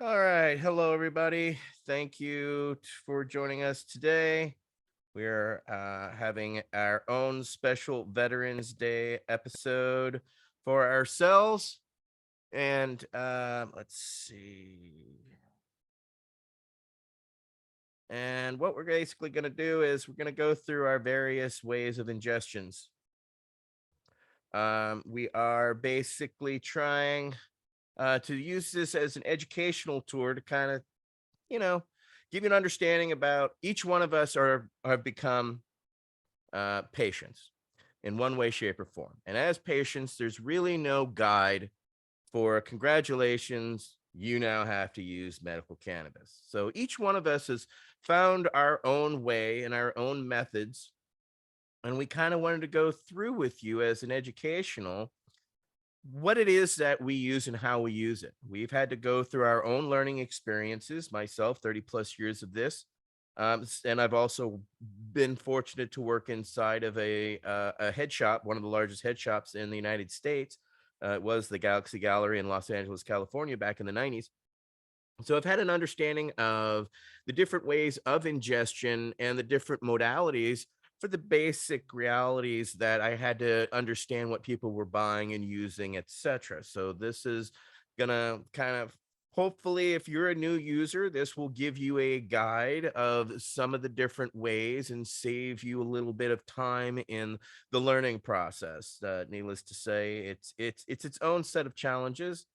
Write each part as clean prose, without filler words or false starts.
All right. Hello, everybody. Thank you for joining us today. We're having our own special Veterans Day episode for ourselves. And let's see. And what we're basically going to do is we're going to go through our various ways of ingestions. We are basically trying to use this as an educational tour to kind of you know, give you an understanding about each one of us are have become patients in one way, shape, or form. And as patients, there's really no guide for congratulations. You now have to use medical cannabis. So each one of us has found our own way and our own methods. And we kind of wanted to go through with you as an educational what it is that we use and how we use it. We've had to go through our own learning experiences, myself, 30 plus years of this. And I've also been fortunate to work inside of a head shop, one of the largest head shops in the United States. It was the Galaxy Gallery in Los Angeles, California, back in the 90s. So I've had an understanding of the different ways of ingestion and the different modalities for the basic realities that I had to understand what people were buying and using, etc. So this is gonna kind of hopefully, if you're a new user, this will give you a guide of some of the different ways and save you a little bit of time in the learning process. Needless to say, it's its own set of challenges,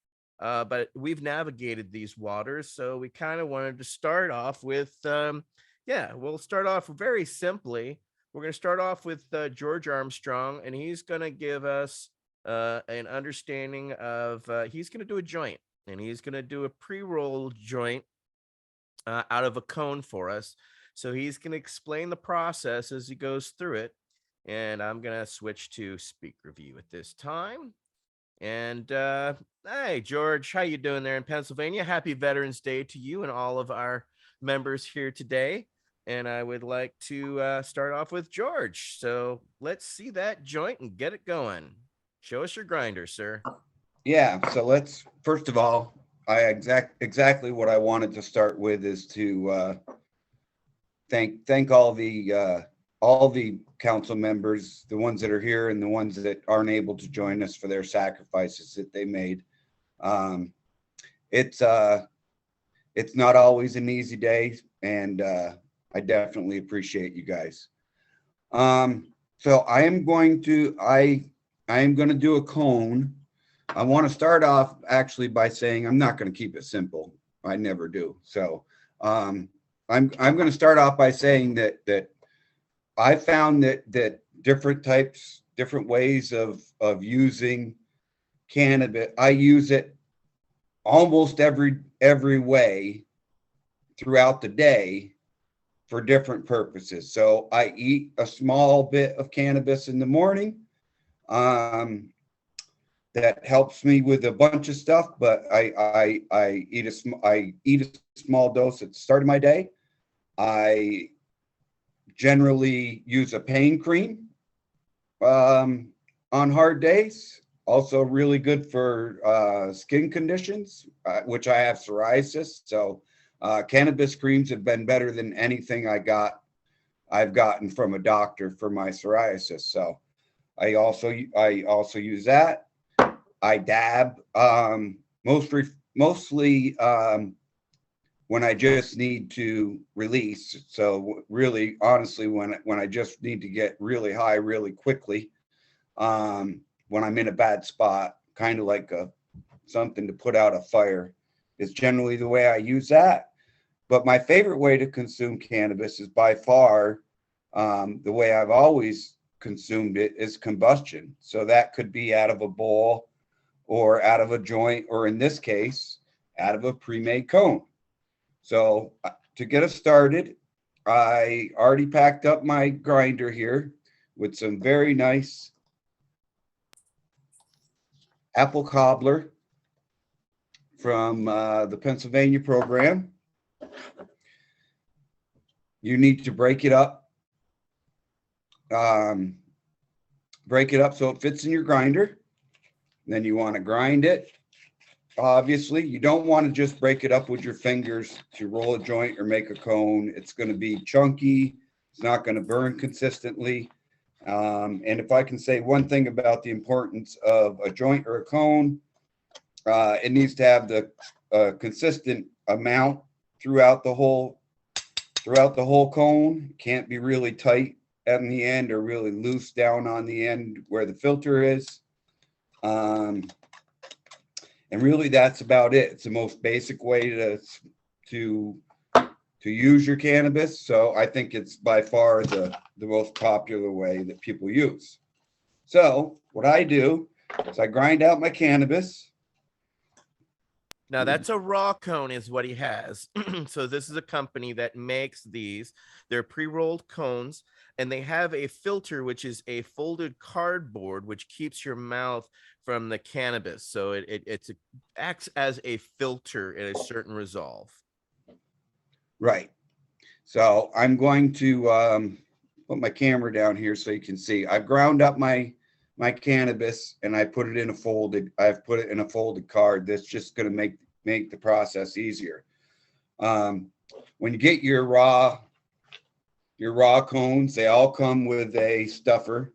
but we've navigated these waters, so we kind of wanted to start off with, yeah, we'll start off very simply. We're going to start off with George Armstrong, and he's going to give us an understanding of, he's going to do a joint, and he's going to do a pre-roll joint out of a cone for us. So he's going to explain the process as he goes through it. And I'm going to switch to speaker view at this time. And hey, George, how you doing there in Pennsylvania? Happy Veterans Day to you and all of our members here today. And I would like to start off with George. So let's see that joint and get it going. Show us your grinder, sir. Yeah, so let's first of all, exactly what I wanted to start with is to thank all the council members, the ones that are here and the ones that aren't able to join us for their sacrifices that they made. Um, it's it's not always an easy day, and I definitely appreciate you guys. So I am going to do a cone. I want to start off actually by saying I'm not going to keep it simple. I never do. So I'm going to start off by saying that I found that different ways of using cannabis. I use it almost every way throughout the day for different purposes. So I eat a small bit of cannabis in the morning. That helps me with a bunch of stuff, but I eat a small dose at the start of my day. I generally use a pain cream on hard days. Also, really good for skin conditions, which I have psoriasis. So, cannabis creams have been better than anything I've gotten from a doctor for my psoriasis. So, I also use that. I dab mostly when I just need to release. So really, honestly, when I just need to get really high really quickly, when I'm in a bad spot, kind of like something to put out a fire, is generally the way I use that. But my favorite way to consume cannabis is by far the way I've always consumed it is combustion. So that could be out of a bowl or out of a joint, or in this case, out of a pre-made cone. So to get us started, I already packed up my grinder here with some very nice apple cobbler from the Pennsylvania program. You need to break it up so it fits in your grinder. Then you want to grind it obviously. You don't want to just break it up with your fingers to roll a joint or make a cone. It's going to be chunky. It's not going to burn consistently. And if I can say one thing about the importance of a joint or a cone, it needs to have the consistent amount throughout the whole cone. Can't be really tight at the end or really loose down on the end where the filter is. And really, that's about it. It's the most basic way to use your cannabis. So I think it's by far the most popular way that people use. So what I do is I grind out my cannabis. Now that's a raw cone is what he has. So this is a company that makes these. They're pre-rolled cones, and they have a filter, which is a folded cardboard, which keeps your mouth from the cannabis. So it acts as a filter in a certain resolve. Right. So I'm going to put my camera down here so you can see. I've ground up my cannabis and I've put it in a folded card. That's just going to make the process easier. When you get your raw cones, they all come with a stuffer.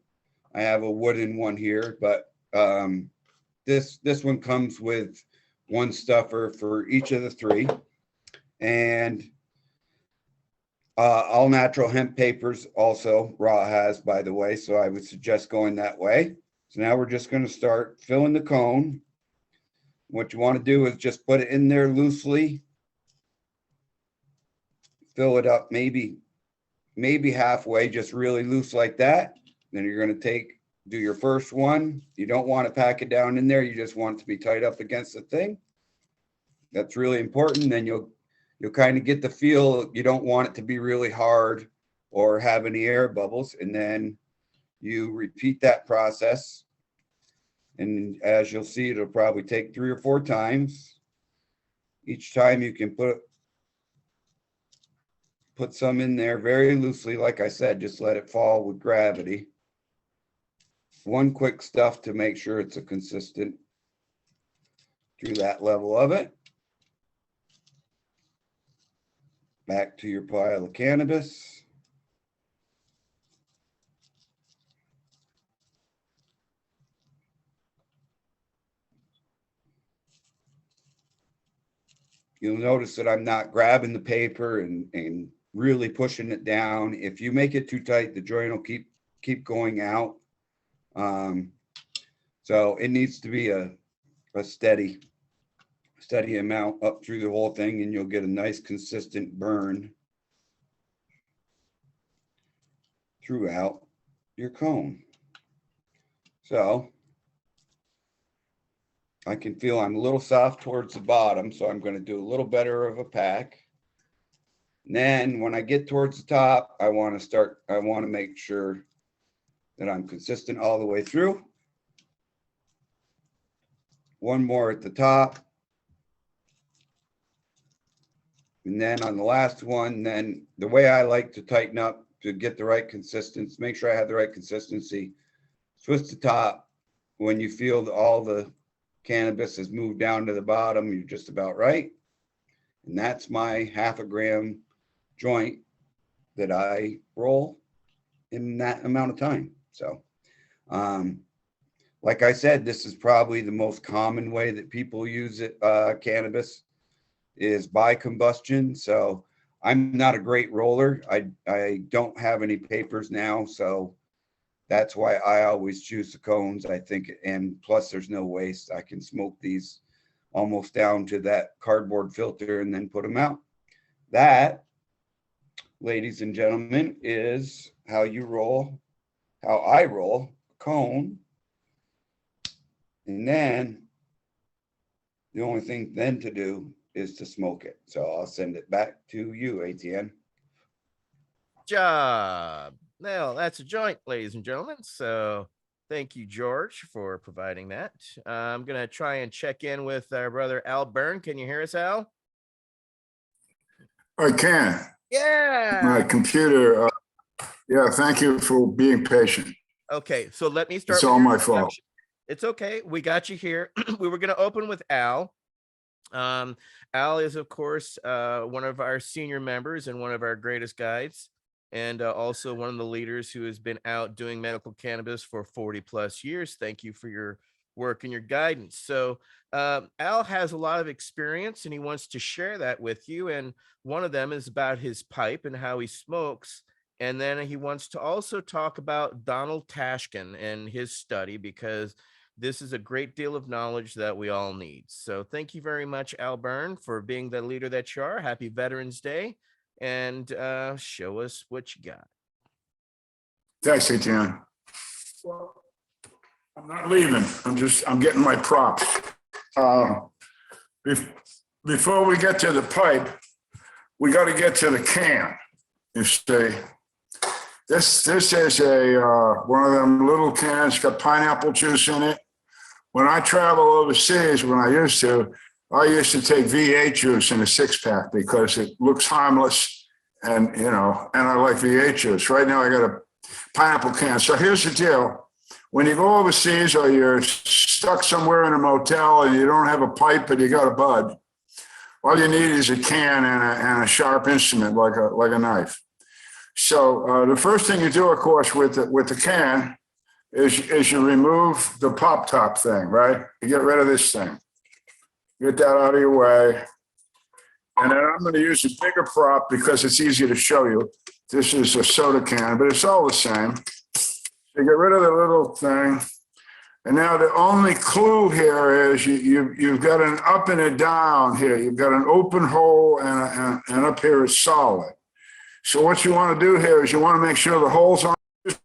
I have a wooden one here, but this one comes with one stuffer for each of the three. And all natural hemp papers also raw has, by the way, so I would suggest going that way. So now we're just going to start filling the cone. What you want to do is just put it in there loosely. Fill it up maybe halfway, just really loose like that. Then you're going to do your first one. You don't want to pack it down in there. You just want it to be tight up against the thing. That's really important. Then you'll kind of get the feel. You don't want it to be really hard or have any air bubbles. And then you repeat that process. And as you'll see, it'll probably take 3 or 4 times. Each time you can put some in there very loosely. Like I said, just let it fall with gravity. One quick stuff to make sure it's a consistent through that level of it. Back to your pile of cannabis. You'll notice that I'm not grabbing the paper and really pushing it down. If you make it too tight, the joint will keep going out. So it needs to be a steady amount up through the whole thing, and you'll get a nice consistent burn throughout your cone. So I can feel I'm a little soft towards the bottom, so I'm going to do a little better of a pack. And then when I get towards the top, I want to make sure that I'm consistent all the way through. One more at the top. And then on the last one, then the way I like to tighten up to get the right consistency, make sure I have the right consistency, twist the top. When you feel all the cannabis has moved down to the bottom, you're just about right. And that's my 1/2 gram joint that I roll in that amount of time. So, like I said, this is probably the most common way that people use it. Cannabis is by combustion. So I'm not a great roller. I don't have any papers now. So that's why I always choose the cones, I think. And plus there's no waste. I can smoke these almost down to that cardboard filter and then put them out. That, ladies and gentlemen, is how I roll a cone. And then the only thing then to do is to smoke it. So I'll send it back to you, ATN. Job. Now that's a joint, ladies and gentlemen. So thank you, George, for providing that. I'm going to try and check in with our brother Al Byrne. Can you hear us, Al? I can. Yeah. My computer. Yeah, thank you for being patient. Okay, so let me start. It's all my fault. It's okay. We got you here. We were going to open with Al, Al is, of course, one of our senior members and one of our greatest guides, and also one of the leaders who has been out doing medical cannabis for 40 plus years. Thank you for your work and your guidance. So, Al has a lot of experience and he wants to share that with you. And one of them is about his pipe and how he smokes. And then he wants to also talk about Donald Tashkin and his study, because this is a great deal of knowledge that we all need. So thank you very much, Al Byrne, for being the leader that you are. Happy Veterans Day, and show us what you got. Thanks, Etienne. Well, I'm not leaving. I'm getting my props. Before we get to the pipe, we got to get to the can. You see, this is a one of them little cans, got pineapple juice in it. When I travel overseas, I used to take V.A.C juice in a 6-pack because it looks harmless, and I like V.A.C juice. Right now I got a pineapple can. So here's the deal. When you go overseas or you're stuck somewhere in a motel and you don't have a pipe but you got a bud, all you need is a can and a sharp instrument like a knife. So the first thing you do, of course, with the can is you remove the pop top thing, right? You get rid of this thing. Get that out of your way. And then I'm going to use a bigger prop because it's easier to show you. This is a soda can, but it's all the same. You get rid of the little thing. And now the only clue here is you've got an up and a down here. You've got an open hole and up here is solid. So what you want to do here is you want to make sure the holes on. Just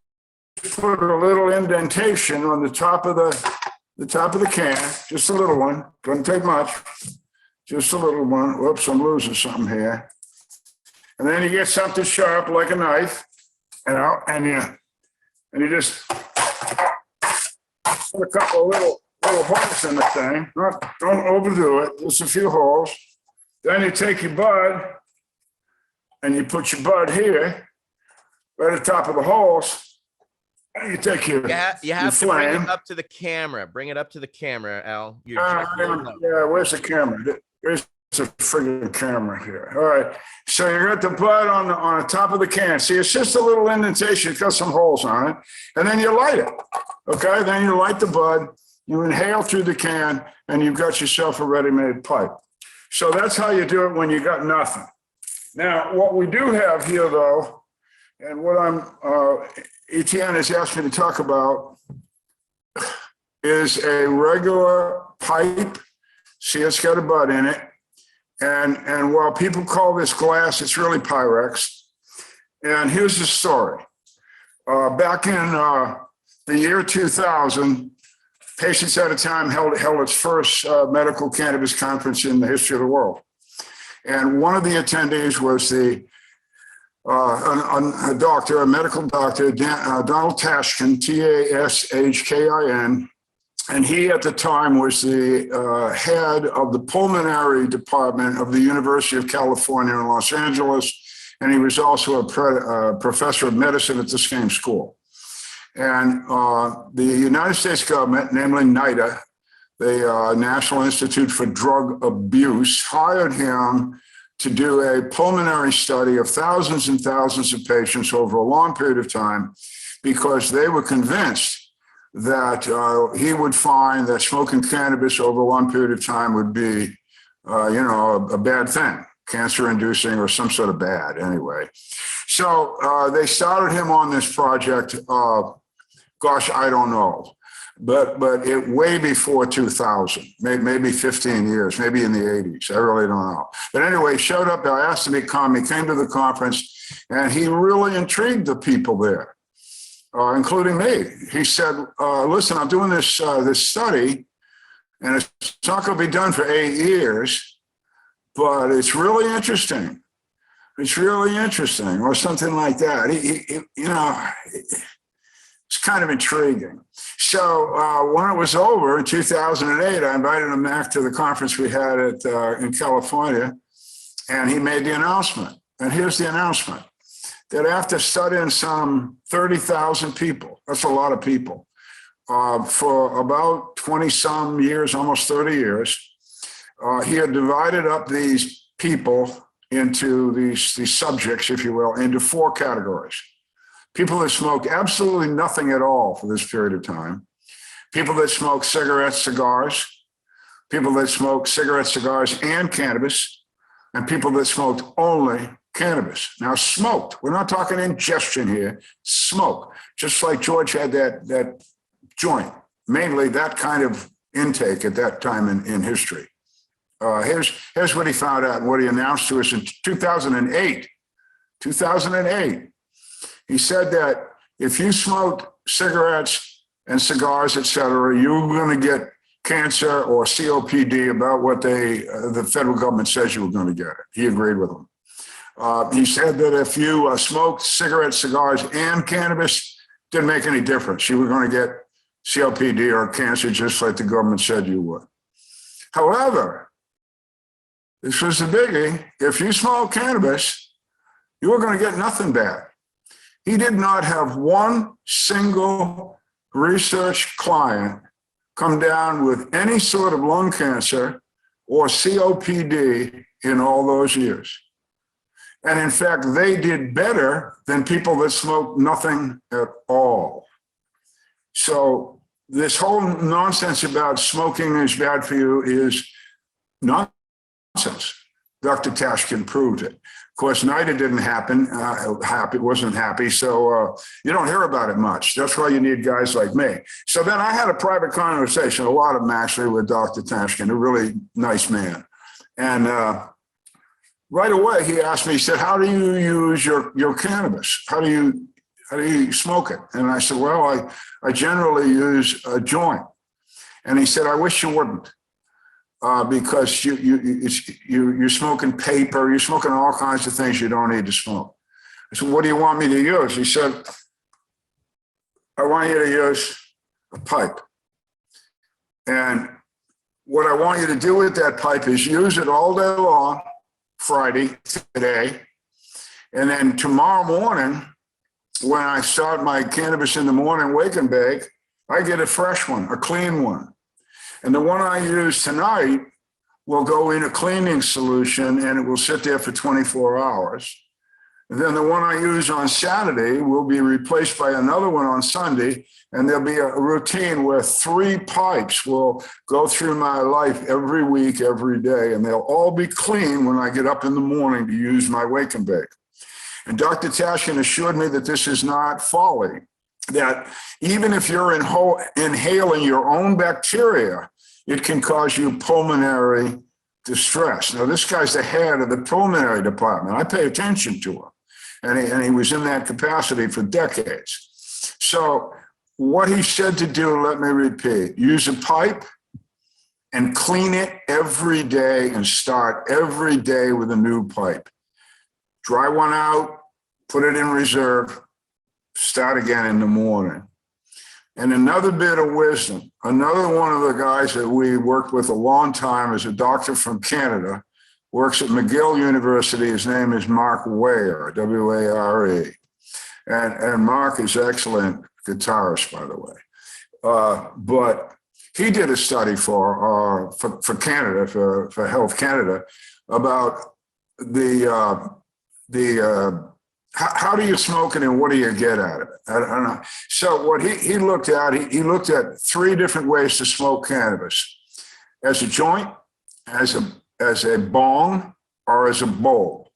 put a little indentation on the top of the can, just a little one. Doesn't take much. Just a little one. Whoops, I'm losing something here. And then you get something sharp like a knife, and you just put a couple of little holes in the thing. Don't overdo it. Just a few holes. Then you take your bud and you put your bud here, right at the top of the holes. And you take your you have to bring it up to the camera. Bring it up to the camera, Al. Yeah, where's the camera? There's a friggin' camera here. All right. So you got the bud on the top of the can. See, it's just a little indentation. It's got some holes on it. And then you light it. Okay. Then you light the bud. You inhale through the can, and you've got yourself a ready-made pipe. So that's how you do it when you got nothing. Now, what we do have here, though, and what Etienne has asked me to talk about is a regular pipe. See, it's got a bud in it. And while people call this glass, it's really Pyrex. And here's the story. Back in the year 2000, Patients at a Time held its first medical cannabis conference in the history of the world. And one of the attendees was a doctor, a medical doctor, Donald Tashkin, Tashkin. And he, at the time, was the head of the pulmonary department of the University of California in Los Angeles. And he was also a professor of medicine at the same school. And the United States government, namely NIDA, the National Institute for Drug Abuse, hired him to do a pulmonary study of thousands and thousands of patients over a long period of time, because they were convinced that he would find that smoking cannabis over a long period of time would be, a bad thing, cancer-inducing or some sort of bad anyway. So they started him on this project, I don't know, but it way before 2000, maybe 15 years, maybe in the 80s. I really don't know. But anyway, he showed up, I asked him to come, he came to the conference, and he really intrigued the people there. Including me. He said, listen, I'm doing this study, and it's not going to be done for 8 years, but it's really interesting. It's really interesting, or something like that. It's kind of intriguing. So when it was over in 2008, I invited him back to the conference we had in California, and he made the announcement. And here's the announcement. That after studying some 30,000 people, that's a lot of people, for about 20 some years, almost 30 years, He had divided up these people into these subjects, if you will, into 4 categories. People that smoked absolutely nothing at all for this period of time. People that smoked cigarettes, cigars. People that smoked cigarettes, cigars, and cannabis. And people that smoked only cannabis. Now, smoked. We're not talking ingestion here. Smoke. Just like George had that joint. Mainly that kind of intake at that time in history. Here's what he found out and what he announced to us in 2008. 2008. He said that if you smoked cigarettes and cigars, et cetera, you were going to get cancer or COPD about what the federal government says you were going to get it. He agreed with them. He said that if you smoked cigarettes, cigars, and cannabis, didn't make any difference. You were going to get COPD or cancer just like the government said you would. However, this was the biggie. If you smoke cannabis, you were going to get nothing bad. He did not have one single research client come down with any sort of lung cancer or COPD in all those years. And in fact, they did better than people that smoked nothing at all. So this whole nonsense about smoking is bad for you is nonsense. Dr. Tashkin proved it. Of course, NIDA didn't happen. Wasn't happy. So you don't hear about it much. That's why you need guys like me. So then I had a private conversation, a lot of them actually, with Dr. Tashkin, a really nice man. And right away, he asked me, he said, how do you use your cannabis? How do you smoke it? And I said, well, I generally use a joint. And he said, I wish you wouldn't. Because you're smoking paper, you're smoking all kinds of things you don't need to smoke. I said, what do you want me to use? He said, I want you to use a pipe. And what I want you to do with that pipe is use it all day long, Friday, today. And then tomorrow morning, when I start my cannabis in the morning wake and bake, I get a fresh one, a clean one. And the one I use tonight will go in a cleaning solution and it will sit there for 24 hours. And then the one I use on Saturday will be replaced by another one on Sunday. And there'll be a routine where 3 pipes will go through my life every week, every day. And they'll all be clean when I get up in the morning to use my wake and bake. And Dr. Tashkin assured me that this is not folly. That even if you're inhaling your own bacteria, it can cause you pulmonary distress. Now, this guy's the head of the pulmonary department. I pay attention to him. And he was in that capacity for decades. So what he said to do, let me repeat, use a pipe and clean it every day and start every day with a new pipe. Dry one out, put it in reserve, start again in the morning. And another bit of wisdom, another one of the guys that we worked with a long time is a doctor from Canada, works at McGill University. His name is Mark Ware, W-A-R-E. And Mark is excellent guitarist, by the way. But he did a study for Canada, for Health Canada, about how do you smoke it and what do you get out of it? I don't know. So what he looked at, he looked at 3 different ways to smoke cannabis: as a joint, as a bong, or as a bowl.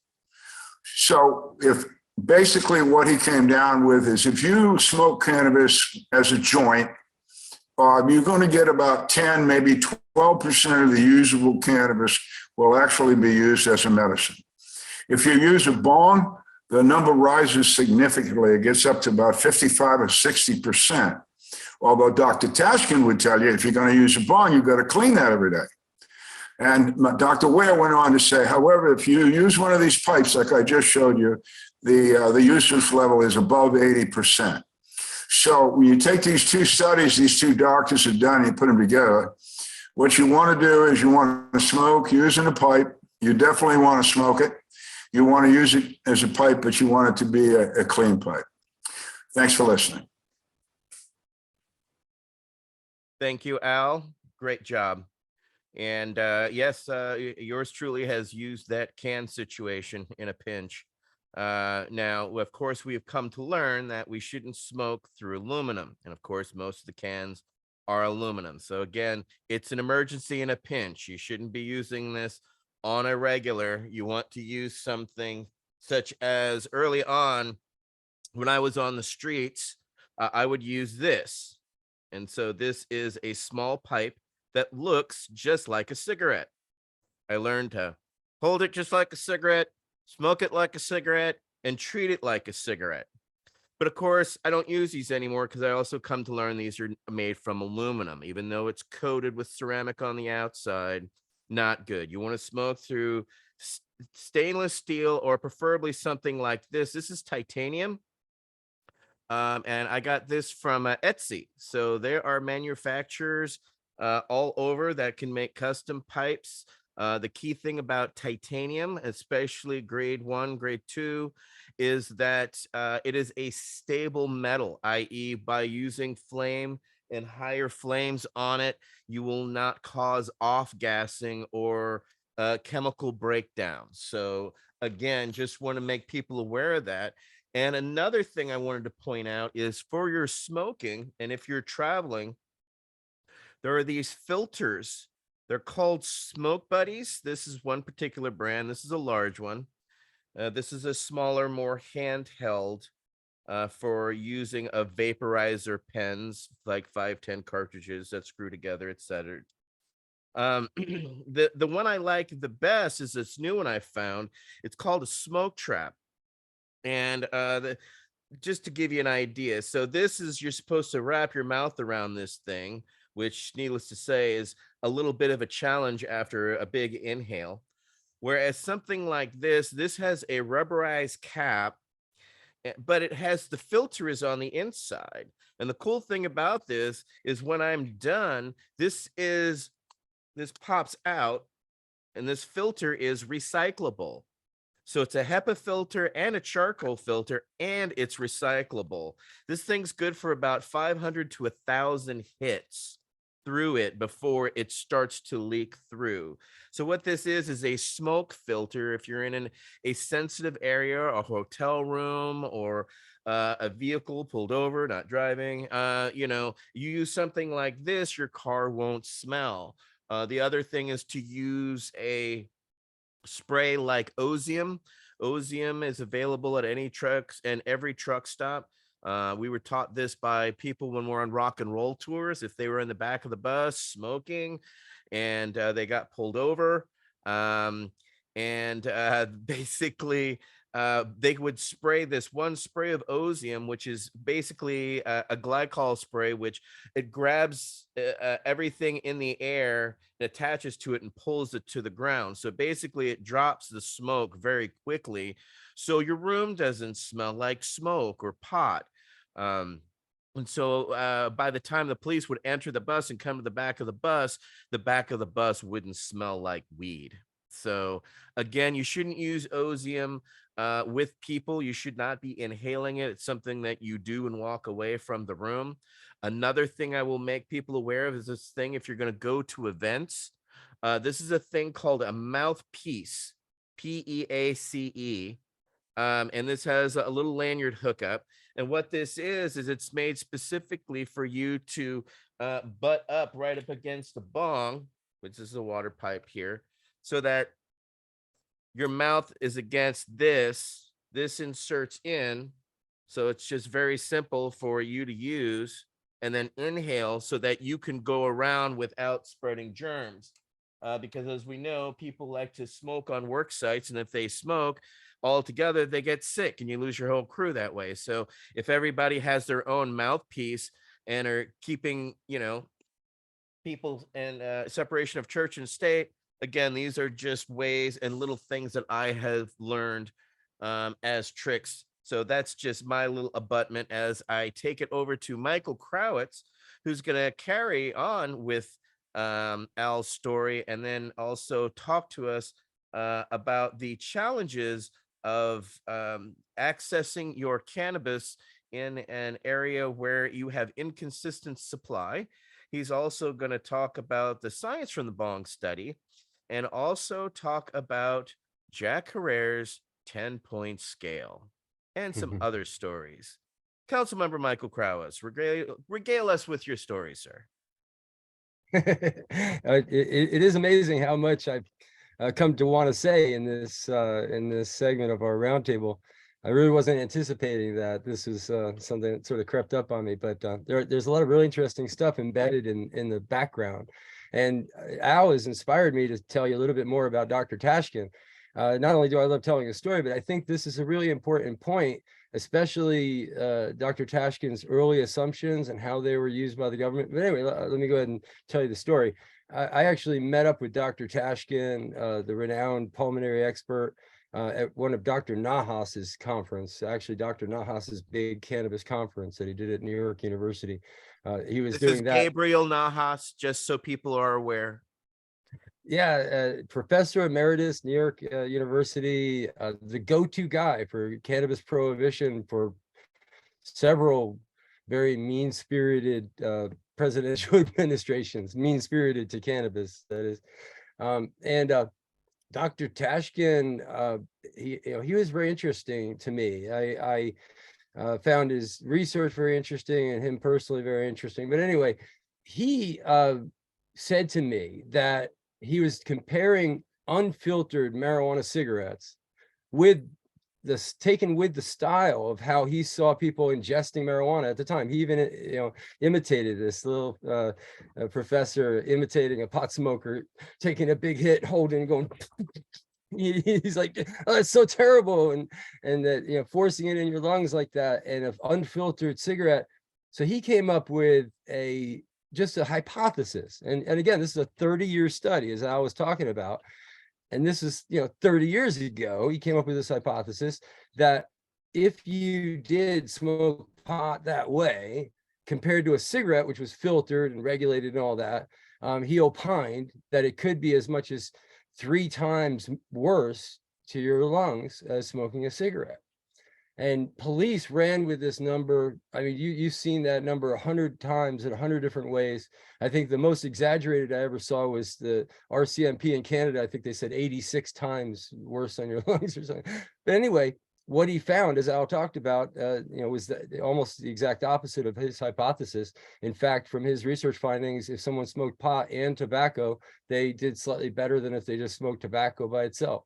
So if basically what he came down with is if you smoke cannabis as a joint, you're going to get about 10, maybe 12% of the usable cannabis will actually be used as a medicine. If you use a bong, the number rises significantly. It gets up to about 55 or 60%. Although Dr. Tashkin would tell you, if you're going to use a bong, you've got to clean that every day. And Dr. Ware went on to say, however, if you use one of these pipes, like I just showed you, the usage level is above 80%. So when you take these 2 studies, these 2 doctors have done, and you put them together, what you want to do is you want to smoke using a pipe. You definitely want to smoke it. You want to use it as a pipe, but you want it to be a clean pipe. Thanks for listening. Thank you, Al. Great job. And yes, yours truly has used that can situation in a pinch. Now, of course, we have come to learn that we shouldn't smoke through aluminum. And of course, most of the cans are aluminum. So again, it's an emergency in a pinch. You shouldn't be using this on a regular. You want to use something such as early on when I was on the streets, I would use this. And so this is a small pipe that looks just like a cigarette. I learned to hold it just like a cigarette, smoke it like a cigarette, and treat it like a cigarette. But of course, I don't use these anymore because I also come to learn these are made from aluminum, even though it's coated with ceramic on the outside. Not good. You want to smoke through stainless steel or preferably something like this. This is titanium. And I got this from Etsy. So there are manufacturers all over that can make custom pipes. The key thing about titanium, especially grade 1, grade 2, is that it is a stable metal, i.e., by using flame and higher flames on it, you will not cause off gassing or chemical breakdown. So, again, just want to make people aware of that. And another thing I wanted to point out is for your smoking, and if you're traveling, there are these filters. They're called Smoke Buddies. This is one particular brand. This is a large one. This is a smaller, more handheld for using a vaporizer pens, like 510 cartridges that screw together, etc. The one I like the best is this new one I found. It's called a Smoke Trap. And just to give you an idea, so this is you're supposed to wrap your mouth around this thing, which, needless to say, is a little bit of a challenge after a big inhale. Whereas something like this has a rubberized cap, but it has the filter is on the inside. And the cool thing about this is when I'm done, this pops out, and this filter is recyclable. So it's a HEPA filter and a charcoal filter, and it's recyclable. This thing's good for about 500 to 1,000 hits through it before it starts to leak through. So what this is a smoke filter. If you're in a sensitive area, a hotel room, or a vehicle pulled over, not driving, you use something like this, your car won't smell. The other thing is to use a spray like Ozium. Ozium is available at any trucks and every truck stop. We were taught this by people when we're on rock and roll tours. If they were in the back of the bus smoking and they got pulled over, and basically they would spray this one spray of Ozium, which is basically a glycol spray, which it grabs everything in the air, and attaches to it and pulls it to the ground. So basically it drops the smoke very quickly. So your room doesn't smell like smoke or pot. And so by the time the police would enter the bus and come to the back of the bus wouldn't smell like weed. So again, you shouldn't use Ozium with people. You should not be inhaling it. It's something that you do and walk away from the room. Another thing I will make people aware of is this thing. If you're going to go to events, this is a thing called a mouthpiece, PEACE. And this has a little lanyard hookup. And what this is it's made specifically for you to butt up right up against the bong, which is a water pipe here, so that your mouth is against this. This inserts in. So it's just very simple for you to use and then inhale so that you can go around without spreading germs. Because as we know, people like to smoke on work sites. And if they smoke all together, they get sick and you lose your whole crew that way. So if everybody has their own mouthpiece and are keeping, people and separation of church and state, again, these are just ways and little things that I have learned as tricks. So that's just my little abutment as I take it over to Michael Crowitz, who's going to carry on with Al's story and then also talk to us about the challenges of accessing your cannabis in an area where you have inconsistent supply. He's also going to talk about the science from the bong study and also talk about Jack Herrera's 10-point scale and some other stories. Councilmember Michael Krauss, regale us with your story, sir. It is amazing how much I've come to want to say in this segment of our roundtable. I really wasn't anticipating that this is something that sort of crept up on me, but there's a lot of really interesting stuff embedded in the background. And Al has inspired me to tell you a little bit more about Dr. Tashkin. Not only do I love telling a story, but I think this is a really important point, especially Dr. Tashkin's early assumptions and how they were used by the government. But anyway, let me go ahead and tell you the story. I actually met up with Dr. Tashkin, the renowned pulmonary expert, at one of Dr. Nahas's conference, actually Dr. Nahas's big cannabis conference that he did at New York University. He was doing that. Gabriel Nahas, just so people are aware. Yeah, Professor Emeritus, New York University, the go-to guy for cannabis prohibition for several very mean-spirited presidential administrations, mean-spirited to cannabis, that is. Dr. Tashkin, he was very interesting to me. I found his research very interesting and him personally very interesting. But anyway, he said to me that he was comparing unfiltered marijuana cigarettes with this taken with the style of how he saw people ingesting marijuana at the time. He even, imitated this little professor imitating a pot smoker, taking a big hit, holding, going. He's like, oh, it's so terrible, and that forcing it in your lungs like that, and an unfiltered cigarette. So he came up with just a hypothesis, and again, this is a 30-year study, as I was talking about. And this is, 30 years ago, he came up with this hypothesis that if you did smoke pot that way, compared to a cigarette, which was filtered and regulated and all that, he opined that it could be as much as 3 times worse to your lungs as smoking a cigarette. And police ran with this number. I mean, you've seen that number 100 times in 100 different ways. I think the most exaggerated I ever saw was the RCMP in Canada. I think they said 86 times worse on your lungs or something. But anyway, what he found, as Al talked about, was almost the exact opposite of his hypothesis. In fact, from his research findings, if someone smoked pot and tobacco, they did slightly better than if they just smoked tobacco by itself.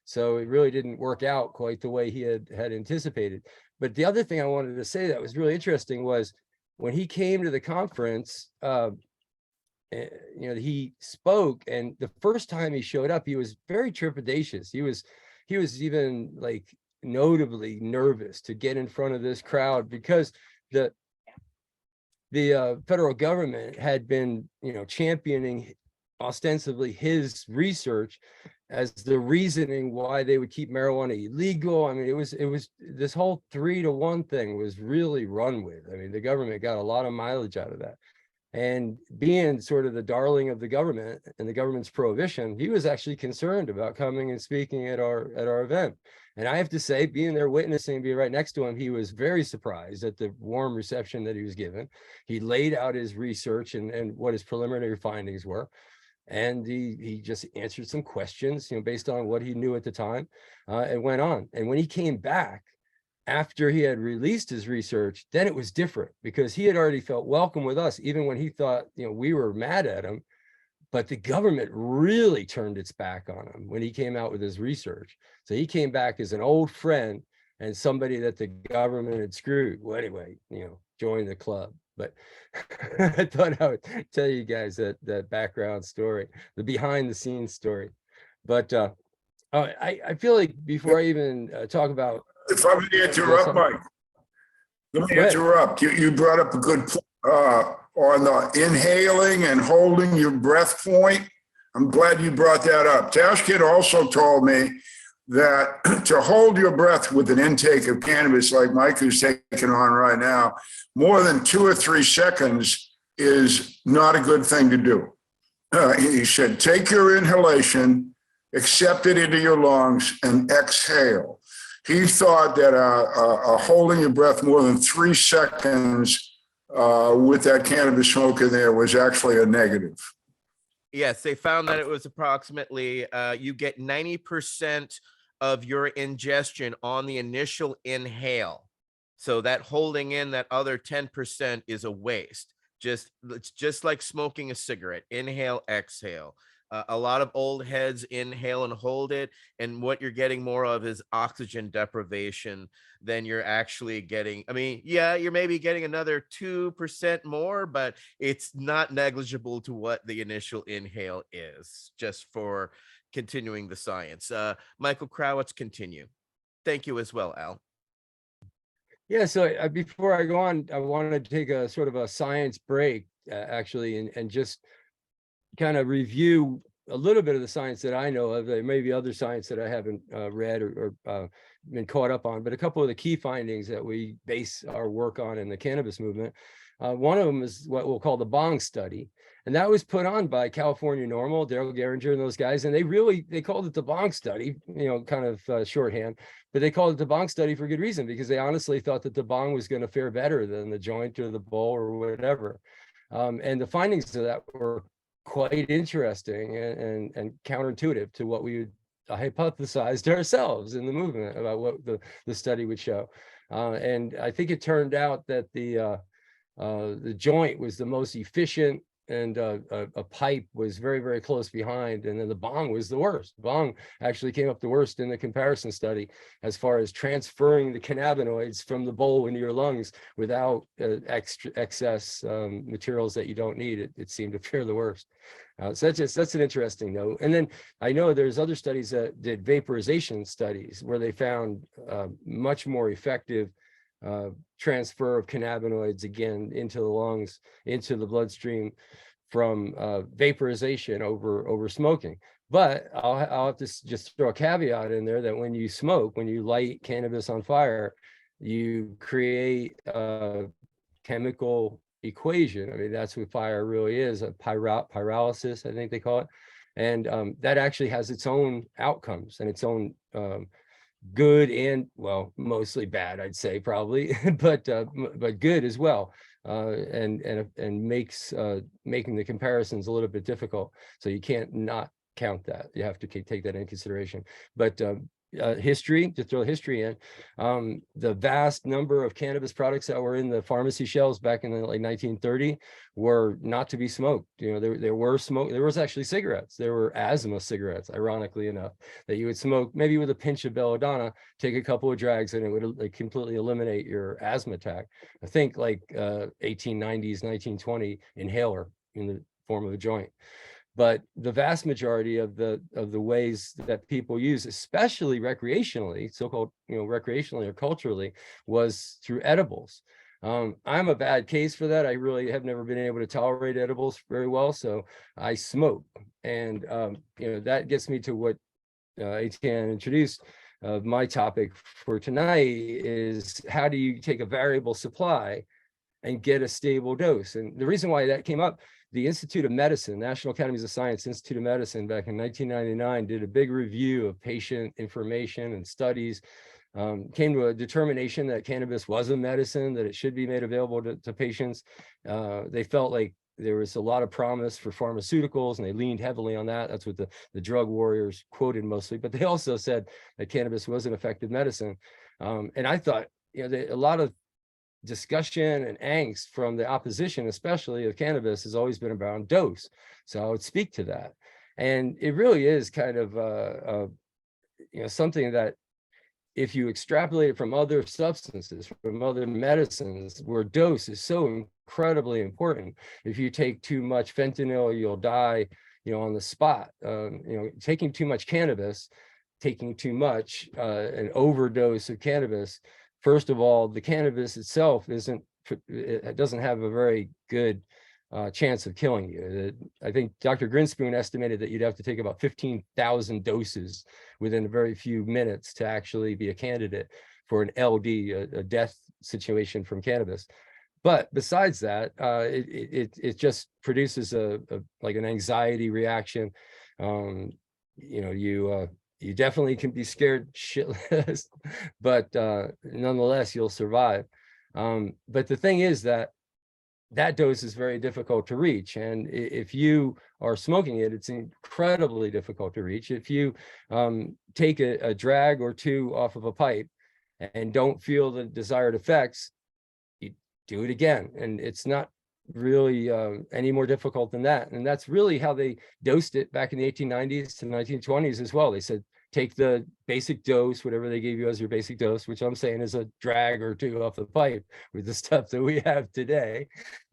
So it really didn't work out quite the way he had anticipated. But the other thing I wanted to say that was really interesting was when he came to the conference, he spoke, and the first time he showed up, he was very trepidatious. He was even like notably nervous to get in front of this crowd because the federal government had been, championing ostensibly his research as the reasoning why they would keep marijuana illegal. I mean, it was this whole 3-to-1 thing was really run with. I mean, the government got a lot of mileage out of that. And being sort of the darling of the government and the government's prohibition, he was actually concerned about coming and speaking at our event. And I have to say, being there witnessing, being right next to him, he was very surprised at the warm reception that he was given. He laid out his research and what his preliminary findings were. And he just answered some questions, based on what he knew at the time, and went on. And when he came back after he had released his research, then it was different because he had already felt welcome with us, even when he thought, we were mad at him. But the government really turned its back on him when he came out with his research. So he came back as an old friend and somebody that the government had screwed. Well, anyway, join the club. But I thought I would tell you guys that background story, the behind the scenes story. But I feel like before I even talk about. If I may interrupt, Mike, let me interrupt. You brought up a good point on the inhaling and holding your breath point. I'm glad you brought that up. Tashkin also told me that to hold your breath with an intake of cannabis like Mike is taking on right now, more than 2 or 3 seconds is not a good thing to do. He said, take your inhalation, accept it into your lungs, and exhale. He thought that holding your breath more than 3 seconds with that cannabis smoke in there was actually a negative. Yes, they found that it was approximately you get 90% of your ingestion on the initial inhale. So that holding in that other 10% is a waste. It's just like smoking a cigarette. Inhale, exhale. A lot of old heads inhale and hold it, and what you're getting more of is oxygen deprivation than you're actually getting. I mean, yeah, you're maybe getting another 2% more, but it's not negligible to what the initial inhale is, just for continuing the science. Michael Krawitz, continue. Thank you as well, Al. Yeah, so before I go on, I wanted to take a sort of a science break, actually, and just kind of review a little bit of the science that I know of. There may be other science that I haven't read or been caught up on, but a couple of the key findings that we base our work on in the cannabis movement. One of them is what we'll call the Bong study. And that was put on by California Normal, Daryl Geringer and those guys. And they called it the Bong study, kind of shorthand, but they called it the Bong study for good reason, because they honestly thought that the Bong was going to fare better than the joint or the bowl or whatever. And the findings of that were quite interesting and counterintuitive to what we hypothesized ourselves in the movement about what the study would show. And I think it turned out that the joint was the most efficient, and a pipe was very, very close behind, and then the bong was the worst. Bong actually came up the worst in the comparison study as far as transferring the cannabinoids from the bowl into your lungs without excess materials that you don't need. It seemed to fare the worst. So that's an interesting note. And then I know there's other studies that did vaporization studies where they found much more effective transfer of cannabinoids, again, into the lungs, into the bloodstream from vaporization over smoking. But I'll have to just throw a caveat in there that when you smoke, when you light cannabis on fire, you create a chemical equation. I mean, that's what fire really is, a pyrolysis, I think they call it. And that actually has its own outcomes and its own good and, well, mostly bad, I'd say, probably, but good as well, and makes making the comparisons a little bit difficult. So you can't not count that. You have to take that into consideration. But history, to throw history in, the vast number of cannabis products that were in the pharmacy shelves back in the like 1930 were not to be smoked. There was actually cigarettes. There were asthma cigarettes, ironically enough, that you would smoke maybe with a pinch of belladonna, take a couple of drags, and it would like completely eliminate your asthma attack. I think like 1890s, 1920 inhaler in the form of a joint. But the vast majority of the ways that people use, especially recreationally, so-called recreationally or culturally, was through edibles. I'm a bad case for that. I really have never been able to tolerate edibles very well, so I smoke, and that gets me to what Etienne introduced. My topic for tonight is, how do you take a variable supply and get a stable dose? And the reason why that came up, the Institute of Medicine, National Academies of Science Institute of Medicine, back in 1999, did a big review of patient information and studies, came to a determination that cannabis was a medicine, that it should be made available to patients. They felt like there was a lot of promise for pharmaceuticals, and they leaned heavily on that. That's what the drug warriors quoted mostly, but they also said that cannabis was an effective medicine. And I thought, a lot of discussion and angst from the opposition, especially of cannabis, has always been around dose. So I would speak to that. And it really is kind of something that, if you extrapolate it from other substances, from other medicines, where dose is so incredibly important. If you take too much fentanyl, you'll die, on the spot. Taking too much cannabis, taking too much, an overdose of cannabis. First of all, the cannabis itself it doesn't have a very good chance of killing you. I think Dr. Grinspoon estimated that you'd have to take about 15,000 doses within a very few minutes to actually be a candidate for an LD, a death situation from cannabis. But besides that, it just produces like an anxiety reaction. You definitely can be scared shitless, but nonetheless, you'll survive. But the thing is that that dose is very difficult to reach. And if you are smoking it, it's incredibly difficult to reach. If you take a drag or two off of a pipe and don't feel the desired effects, you do it again. And it's not really any more difficult than that. And that's really how they dosed it back in the 1890s to 1920s as well. They said, take the basic dose, whatever they gave you as your basic dose, which I'm saying is a drag or two off the pipe with the stuff that we have today.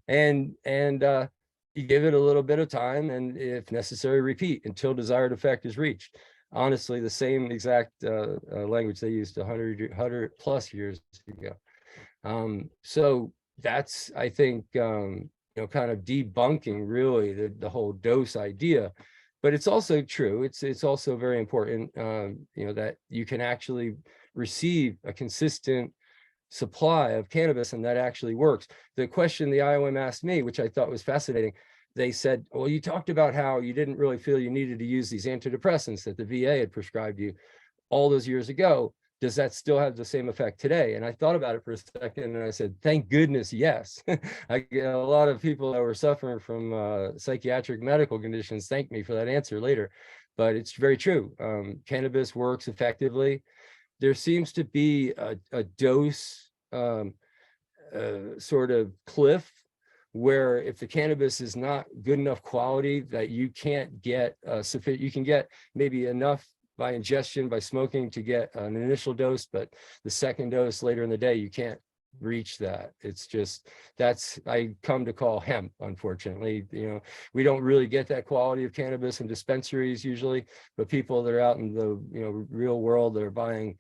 And you give it a little bit of time, and if necessary, repeat until desired effect is reached. Honestly, the same exact language they used 100 plus years ago. So that's, I think, kind of debunking really the whole dose idea. But it's also true. It's also very important, that you can actually receive a consistent supply of cannabis, and that actually works. The question the IOM asked me, which I thought was fascinating, they said, well, you talked about how you didn't really feel you needed to use these antidepressants that the VA had prescribed you all those years ago. Does that still have the same effect today? And I thought about it for a second, and I said, thank goodness, yes. I get a lot of people that were suffering from psychiatric medical conditions thank me for that answer later, but it's very true. Cannabis works effectively. There seems to be a dose sort of cliff, where if the cannabis is not good enough quality that you can't get sufficient, you can get maybe enough by ingestion, by smoking, to get an initial dose, but the second dose later in the day, you can't reach that. It's just, that's, I come to call hemp, unfortunately. We don't really get that quality of cannabis in dispensaries usually, but people that are out in the real world that are buying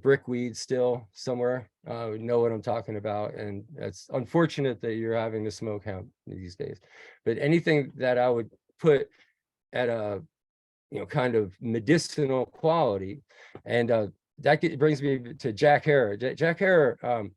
brickweed still somewhere know what I'm talking about. And it's unfortunate that you're having to smoke hemp these days. But anything that I would put at a kind of medicinal quality, and that brings me to Jack Herer. Jack Herer,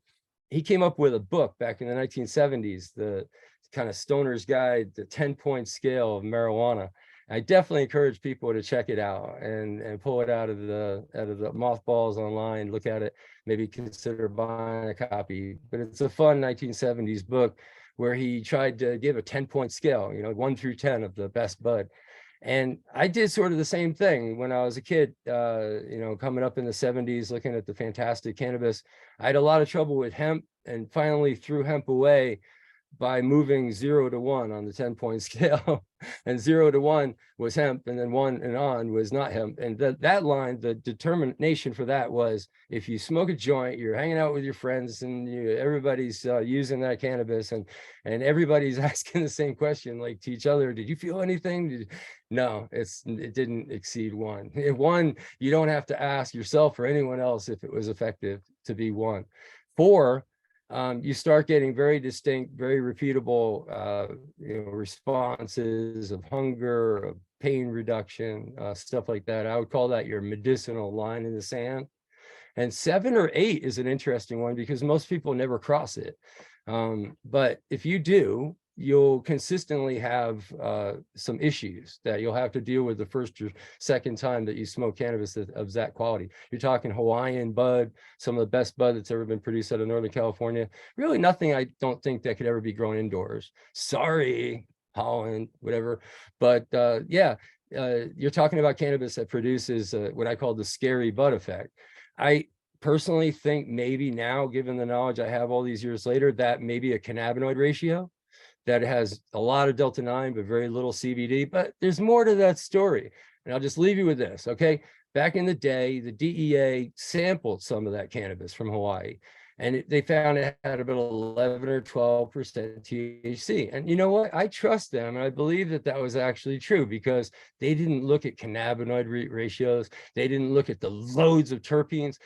he came up with a book back in the 1970s, the kind of stoner's guide, the 10-point scale of marijuana. I definitely encourage people to check it out and pull it out of the mothballs online, look at it, maybe consider buying a copy. But it's a fun 1970s book where he tried to give a 10-point scale, 1 through 10 of the best bud. And I did sort of the same thing when I was a kid, coming up in the 70s, looking at the fantastic cannabis. I had a lot of trouble with hemp, and finally threw hemp away by moving 0 to 1 on the 10-point scale. And 0 to 1 was hemp, and then 1 and on was not hemp. And that line, the determination for that was, if you smoke a joint, you're hanging out with your friends, and everybody's using that cannabis, and everybody's asking the same question, like to each other, did you feel anything? No, it didn't exceed 1. 1, you don't have to ask yourself or anyone else if it was effective to be 1. 4, you start getting very distinct, very repeatable, responses of hunger, of pain reduction, stuff like that. I would call that your medicinal line in the sand. And 7 or 8 is an interesting one, because most people never cross it. But if you do, you'll consistently have some issues that you'll have to deal with the first or second time that you smoke cannabis of that quality. You're talking Hawaiian bud, some of the best bud that's ever been produced out of Northern California. Really nothing, I don't think, that could ever be grown indoors. Sorry, Holland, whatever. But you're talking about cannabis that produces what I call the scary bud effect. I personally think maybe now, given the knowledge I have all these years later, that maybe a cannabinoid ratio that has a lot of delta-9 but very little CBD. But there's more to that story, and I'll just leave you with this, okay? Back in the day, the DEA sampled some of that cannabis from Hawaii, and they found it had about 11 or 12% THC. And you know what? I trust them, and I believe that that was actually true, because they didn't look at cannabinoid ratios. They didn't look at the loads of terpenes.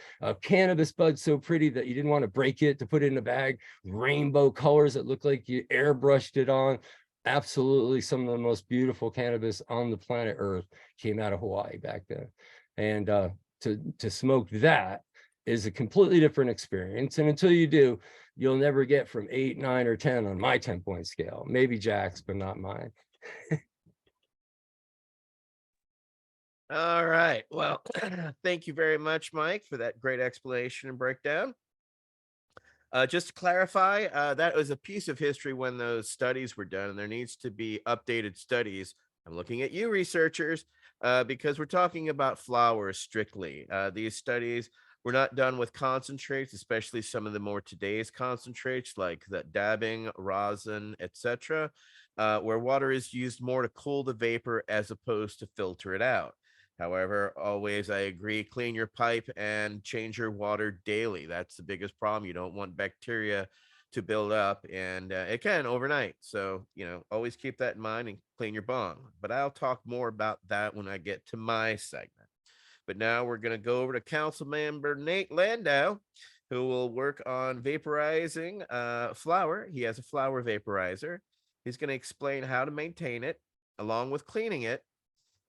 Cannabis bud so pretty that you didn't want to break it to put it in a bag. Rainbow colors that looked like you airbrushed it on. Absolutely, some of the most beautiful cannabis on the planet Earth came out of Hawaii back then. And to smoke that is a completely different experience. And until you do, you'll never get from 8, 9, or 10 on my 10-point scale. Maybe Jack's, but not mine. All right. Well, thank you very much, Mike, for that great explanation and breakdown. Just to clarify, that was a piece of history when those studies were done, and there needs to be updated studies. I'm looking at you, researchers, because we're talking about flowers strictly. These studies were not done with concentrates, especially some of the more today's concentrates like the dabbing, rosin, etc., where water is used more to cool the vapor as opposed to filter it out. However, always I agree, clean your pipe and change your water daily. That's the biggest problem. You don't want bacteria to build up, and it can overnight. So, always keep that in mind and clean your bong. But I'll talk more about that when I get to my segment. But now we're going to go over to Council Member Nate Landau, who will work on vaporizing flour. He has a flour vaporizer. He's going to explain how to maintain it along with cleaning it.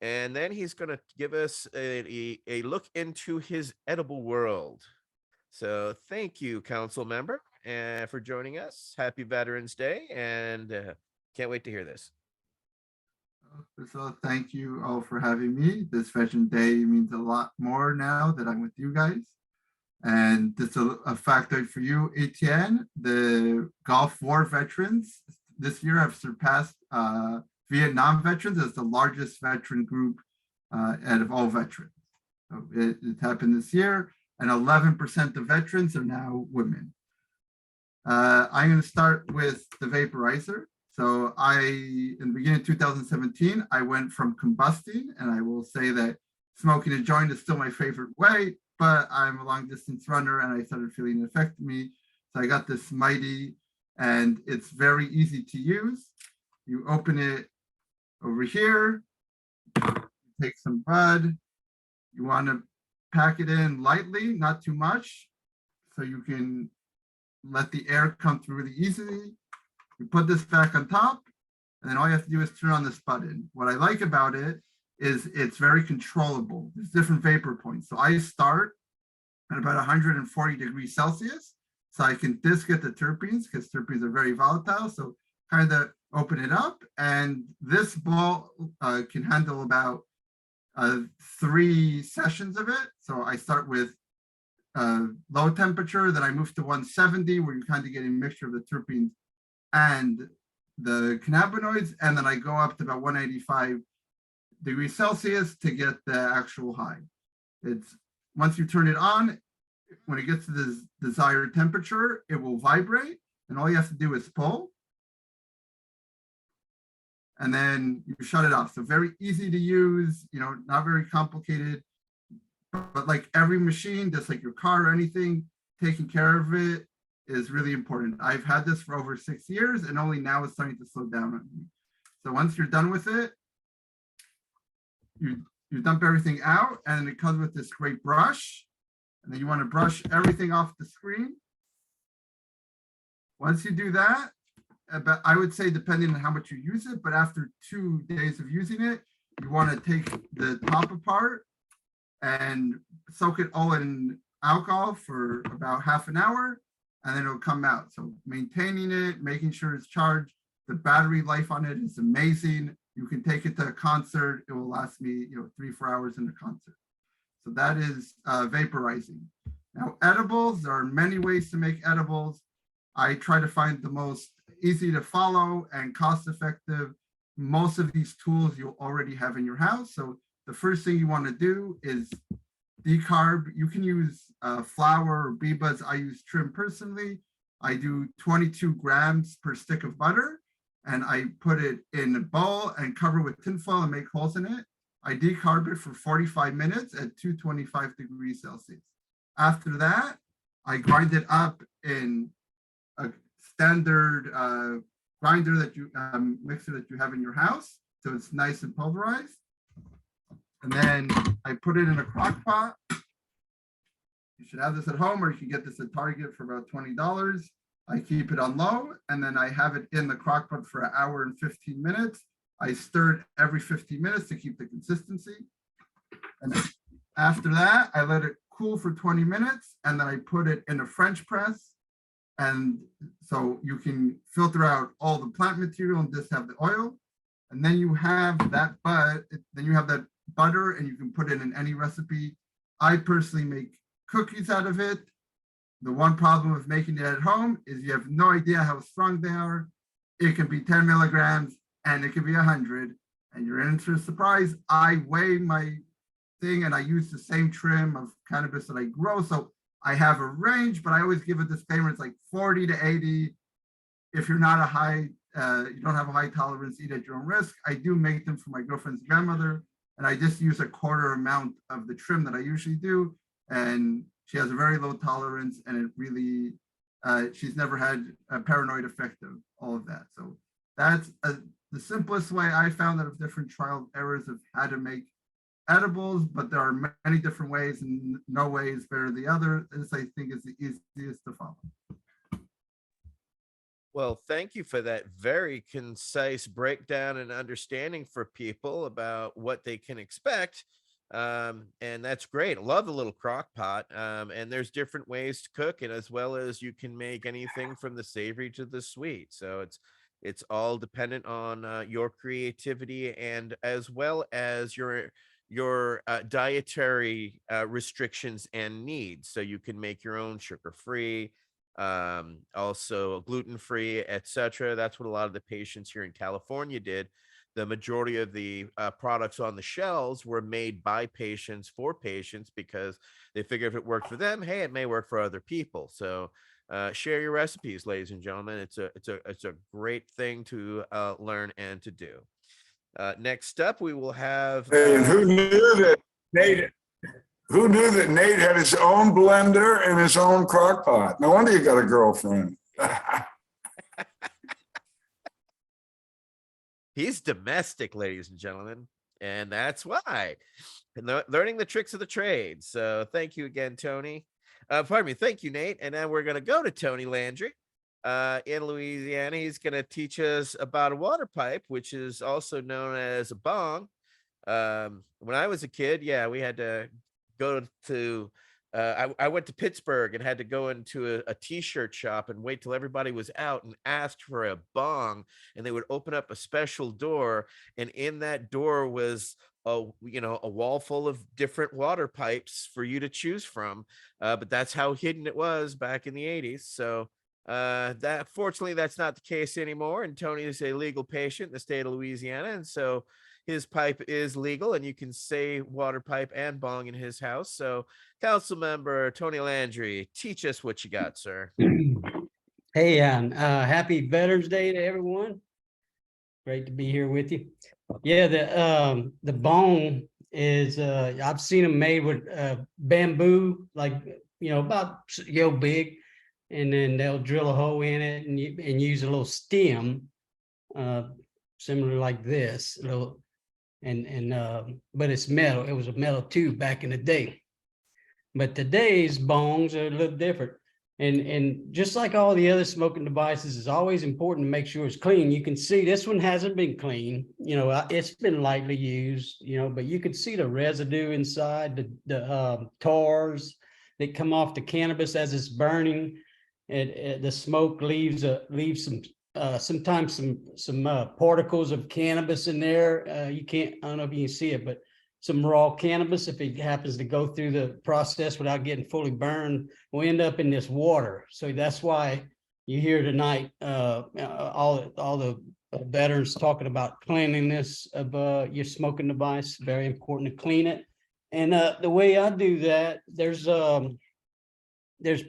And then he's going to give us a look into his edible world. So thank you, Council Member, for joining us. Happy Veterans Day, and can't wait to hear this. First of all, thank you all for having me. This Veteran Day means a lot more now that I'm with you guys. And this is a factor for you, Etienne. The Gulf War veterans this year have surpassed Vietnam veterans as the largest veteran group out of all veterans. So it happened this year, and 11% of veterans are now women. I'm going to start with the vaporizer. So in the beginning of 2017, I went from combusting, and I will say that smoking a joint is still my favorite way, but I'm a long distance runner and I started feeling it affected me. So I got this Mighty, and it's very easy to use. You open it over here, take some bud. You want to pack it in lightly, not too much, so you can let the air come through really easily. You put this back on top, and then all you have to do is turn on this button. What I like about it is it's very controllable. There's different vapor points. So I start at about 140 degrees Celsius, so I can get the terpenes, because terpenes are very volatile. So kind of open it up, and this ball can handle about 3 sessions of it. So I start with low temperature, then I move to 170, where you kind of get a mixture of the terpenes and the cannabinoids, and then I go up to about 185 degrees Celsius to get the actual high. It's once you turn it on, when it gets to the desired temperature, it will vibrate, and all you have to do is pull, and then you shut it off. So very easy to use, not very complicated, but like every machine, just like your car or anything, taking care of it is really important. I've had this for over 6 years, and only now it's starting to slow down on me. So once you're done with it, you dump everything out, and it comes with this great brush, and then you want to brush everything off the screen. Once you do that, but I would say depending on how much you use it, but after 2 days of using it, you want to take the top apart and soak it all in alcohol for about half an hour, and then it'll come out. So maintaining it, making sure it's charged, the battery life on it is amazing. You can take it to a concert. It will last me 3-4 hours in a concert. So that is vaporizing. Now edibles, there are many ways to make edibles. I try to find the most easy to follow and cost effective. Most of these tools you'll already have in your house. So the first thing you want to do is decarb. You can use flour or bee buds. I use trim personally. I do 22 grams per stick of butter, and I put it in a bowl and cover with tinfoil and make holes in it. I decarb it for 45 minutes at 225 degrees Celsius. After that, I grind it up in a standard grinder that you mixer that you have in your house, so it's nice and pulverized. And then I put it in a crock pot. You should have this at home, or you can get this at Target for about $20. I keep it on low, and then I have it in the crock pot for 1 hour and 15 minutes. I stir it every 15 minutes to keep the consistency. And after that, I let it cool for 20 minutes, and then I put it in a French press. And so you can filter out all the plant material and just have the oil. And then you have that butter, and you can put it in any recipe. I personally make cookies out of it. The one problem with making it at home is you have no idea how strong they are. It can be 10 milligrams and it can be 100. And you're in for a surprise. I weigh my thing and I use the same trim of cannabis that I grow. So I have a range, but I always give a disclaimer. It's like 40 to 80. If you're not a high, you don't have a high tolerance, eat at your own risk. I do make them for my girlfriend's grandmother, and I just use a quarter amount of the trim that I usually do. And she has a very low tolerance, and it really, she's never had a paranoid effect of all of that. So that's the simplest way I found out of different trial errors of how to make edibles, but there are many different ways, and no way is better than the other. This I think is the easiest to follow. Well, thank you for that very concise breakdown and understanding for people about what they can expect. And that's great. I love the little crock pot. And there's different ways to cook it, as well as you can make anything from the savory to the sweet. So it's all dependent on your creativity, and as well as your dietary restrictions and needs. So you can make your own sugar-free, also gluten-free, etc. That's what a lot of the patients here in California did. The majority of the products on the shelves were made by patients for patients, because they figure if it worked for them, hey, it may work for other people. So share your recipes, ladies and gentlemen. It's a great thing to learn and to do. Next up, we will have. Hey, and who knew that Nate? Who knew that Nate had his own blender and his own crock pot? No wonder you got a girlfriend. He's domestic, ladies and gentlemen, and that's why. Learning the tricks of the trade. So thank you again, Tony. Pardon me. Thank you, Nate. And then we're going to go to Tony Landry in Louisiana. He's going to teach us about a water pipe, which is also known as a bong. When I was a kid, yeah, we had to go to I went to Pittsburgh and had to go into a t-shirt shop and wait till everybody was out and asked for a bong, and they would open up a special door, and in that door was a wall full of different water pipes for you to choose from. But that's how hidden it was back in the 80s. So that fortunately that's not the case anymore, and Tony is a legal patient in the state of Louisiana, and so his pipe is legal, and you can say water pipe and bong in his house. So council member Tony Landry, teach us what you got, sir. Hey, happy Veterans Day to everyone. Great to be here with you. Yeah, the bong is I've seen them made with bamboo, like about big, and then they'll drill a hole in it and use a little stem, similar like this, little, but it's metal. It was a metal tube back in the day. But today's bongs are a little different. And just like all the other smoking devices, it's always important to make sure it's clean. You can see this one hasn't been clean. It's been lightly used, but you can see the residue inside, the tars that come off the cannabis as it's burning. The smoke leaves some sometimes some particles of cannabis in there. You can't, I don't know if you can see it, but some raw cannabis, if it happens to go through the process without getting fully burned, will end up in this water. So that's why you hear tonight all the veterans talking about cleanliness of your smoking device. Very important to clean it. And the way I do that, there's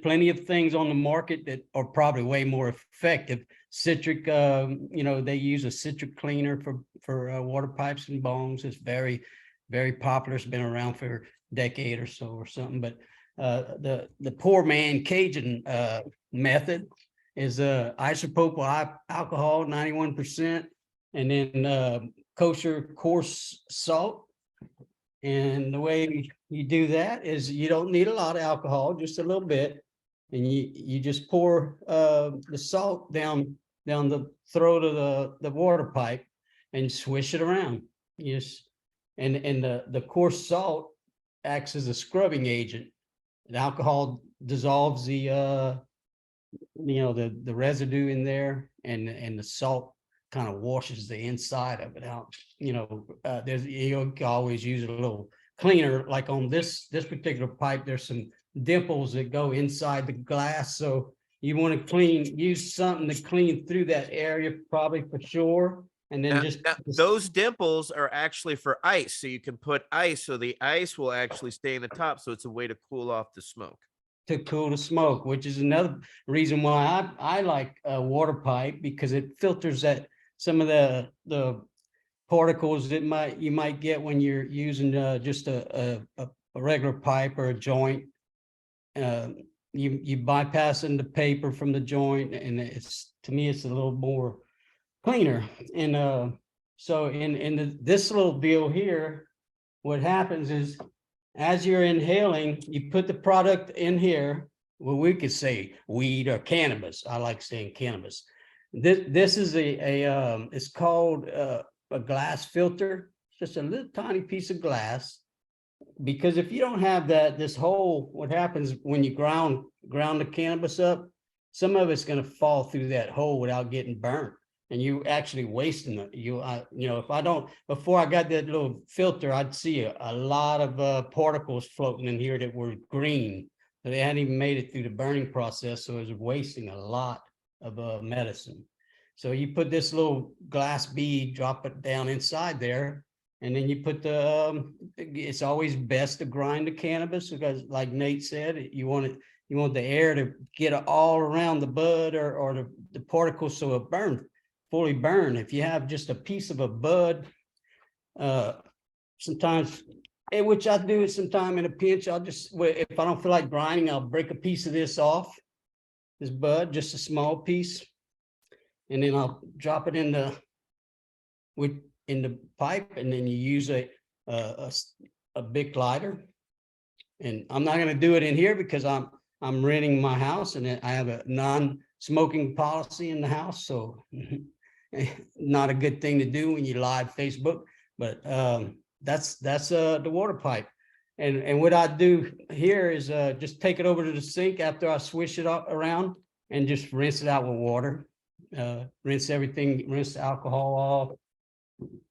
plenty of things on the market that are probably way more effective. Citric, they use a citric cleaner for water pipes and bongs. It's very, very popular. It's been around for a decade or so or something. But the poor man Cajun method is isopropyl alcohol, 91%, and then kosher coarse salt. And the way you do that is you don't need a lot of alcohol, just a little bit. And you just pour the salt down the throat of the water pipe and swish it around. And the coarse salt acts as a scrubbing agent. The alcohol dissolves the residue in there, and the salt kind of washes the inside of it out. You can always use a little cleaner, like on this particular pipe. There's some dimples that go inside the glass. So you want to use something to clean through that area, probably for sure. And then Now, those dimples are actually for ice, so you can put ice, so the ice will actually stay in the top, so it's a way to cool off the smoke. to cool the smoke, which is another reason why I like a water pipe, because it filters that some of the particles that you might get when you're using just a regular pipe or a joint. You bypassing the paper from the joint, and to me it's a little more cleaner. And so in this little deal here, what happens is, as you're inhaling, you put the product in here. Well, we could say weed or cannabis. I like saying cannabis. This is it's called a glass filter. It's just a little tiny piece of glass. Because if you don't have that, what happens when you ground the cannabis up, some of it's going to fall through that hole without getting burnt. And you actually wasting it. Before I got that little filter, I'd see a lot of particles floating in here that were green. But they hadn't even made it through the burning process, so it was wasting a lot of medicine. So you put this little glass bead, drop it down inside there, and then you put it's always best to grind the cannabis, because like Nate said, you want the air to get all around the bud or the particles, so it fully burn. If you have just a piece of a bud, sometimes, which I do it sometime in a pinch, if I don't feel like grinding, I'll break a piece of this off, this bud, just a small piece, and then I'll drop it in the pipe, and then you use a big lighter. And I'm not going to do it in here because I'm renting my house, and I have a non-smoking policy in the house, so not a good thing to do when you live Facebook. But that's the water pipe. And what I do here is just take it over to the sink after I swish it around, and just rinse it out with water. Rinse the alcohol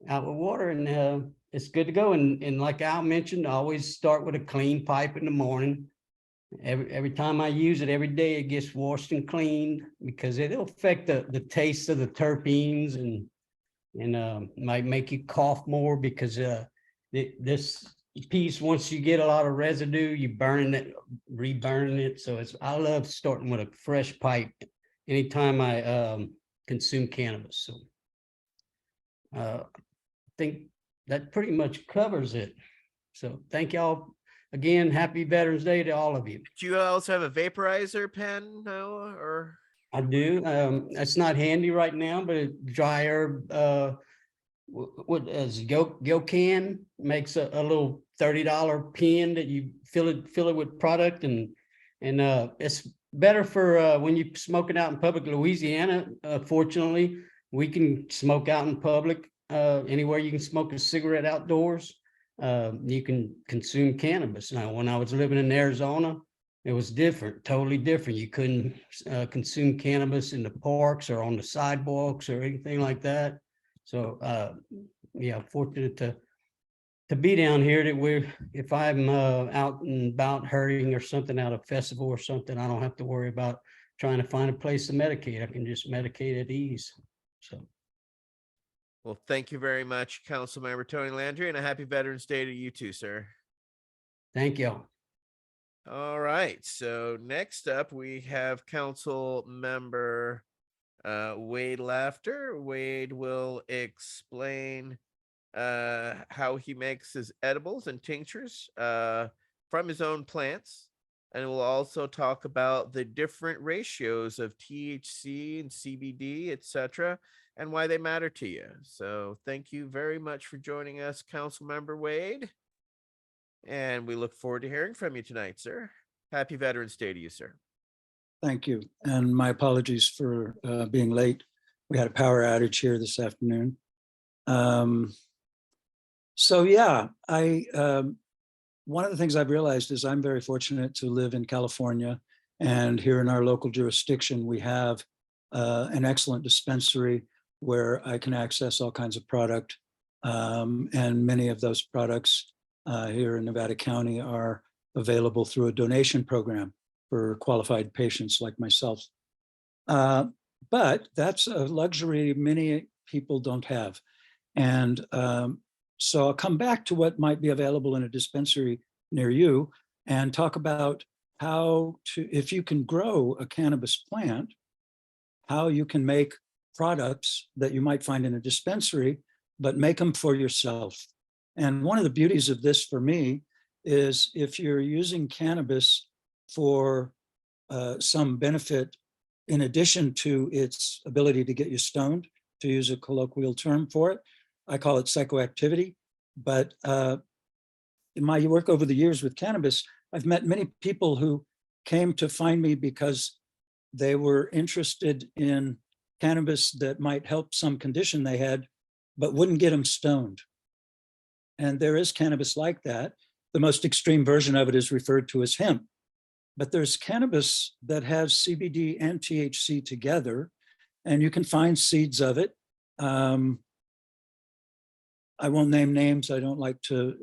out with water, and it's good to go. And like Al mentioned, I always start with a clean pipe in the morning. Every time I use it, every day it gets washed and cleaned, because it'll affect the taste of the terpenes, and might make you cough more, because this piece, once you get a lot of residue, you reburning it. So I love starting with a fresh pipe anytime I consume cannabis. So I think that pretty much covers it. So thank y'all again. Happy Veterans Day to all of you. Do you also have a vaporizer pen, Noah, or? I do. It's not handy right now, but a dry herb, what is Yocan makes a little $30 pen that you fill it with product, and it's better for when you smoke it out in public. Louisiana, fortunately, we can smoke out in public. Anywhere you can smoke a cigarette outdoors, you can consume cannabis. Now, when I was living in Arizona, it was different, totally different. You couldn't consume cannabis in the parks or on the sidewalks or anything like that. So, yeah, fortunate to be down here, that if I'm out and about hurting or something, at a festival or something, I don't have to worry about trying to find a place to medicate. I can just medicate at ease. So. Well, thank you very much, Councilmember Tony Landry, and a happy Veterans Day to you too, sir. Thank you. All right. So next up, we have Council Member Wade Laughter. Wade will explain how he makes his edibles and tinctures from his own plants. And we'll also talk about the different ratios of THC and CBD, etc., and why they matter to you. So thank you very much for joining us, Councilmember Wade. And we look forward to hearing from you tonight, sir. Happy Veterans Day to you, sir. Thank you. And my apologies for being late. We had a power outage here this afternoon. So yeah, one of the things I've realized is I'm very fortunate to live in California, and here in our local jurisdiction, we have an excellent dispensary where I can access all kinds of product. And many of those products here in Nevada County are available through a donation program for qualified patients like myself. But that's a luxury many people don't have. And so I'll come back to what might be available in a dispensary near you and talk about how to, if you can grow a cannabis plant, how you can make products that you might find in a dispensary, but make them for yourself. And one of the beauties of this for me is if you're using cannabis for some benefit, in addition to its ability to get you stoned, to use a colloquial term for it, I call it psychoactivity. But in my work over the years with cannabis, I've met many people who came to find me because they were interested in cannabis that might help some condition they had, but wouldn't get them stoned. And there is cannabis like that. The most extreme version of it is referred to as hemp. But there's cannabis that has CBD and THC together, and you can find seeds of it. I won't name names. I don't like to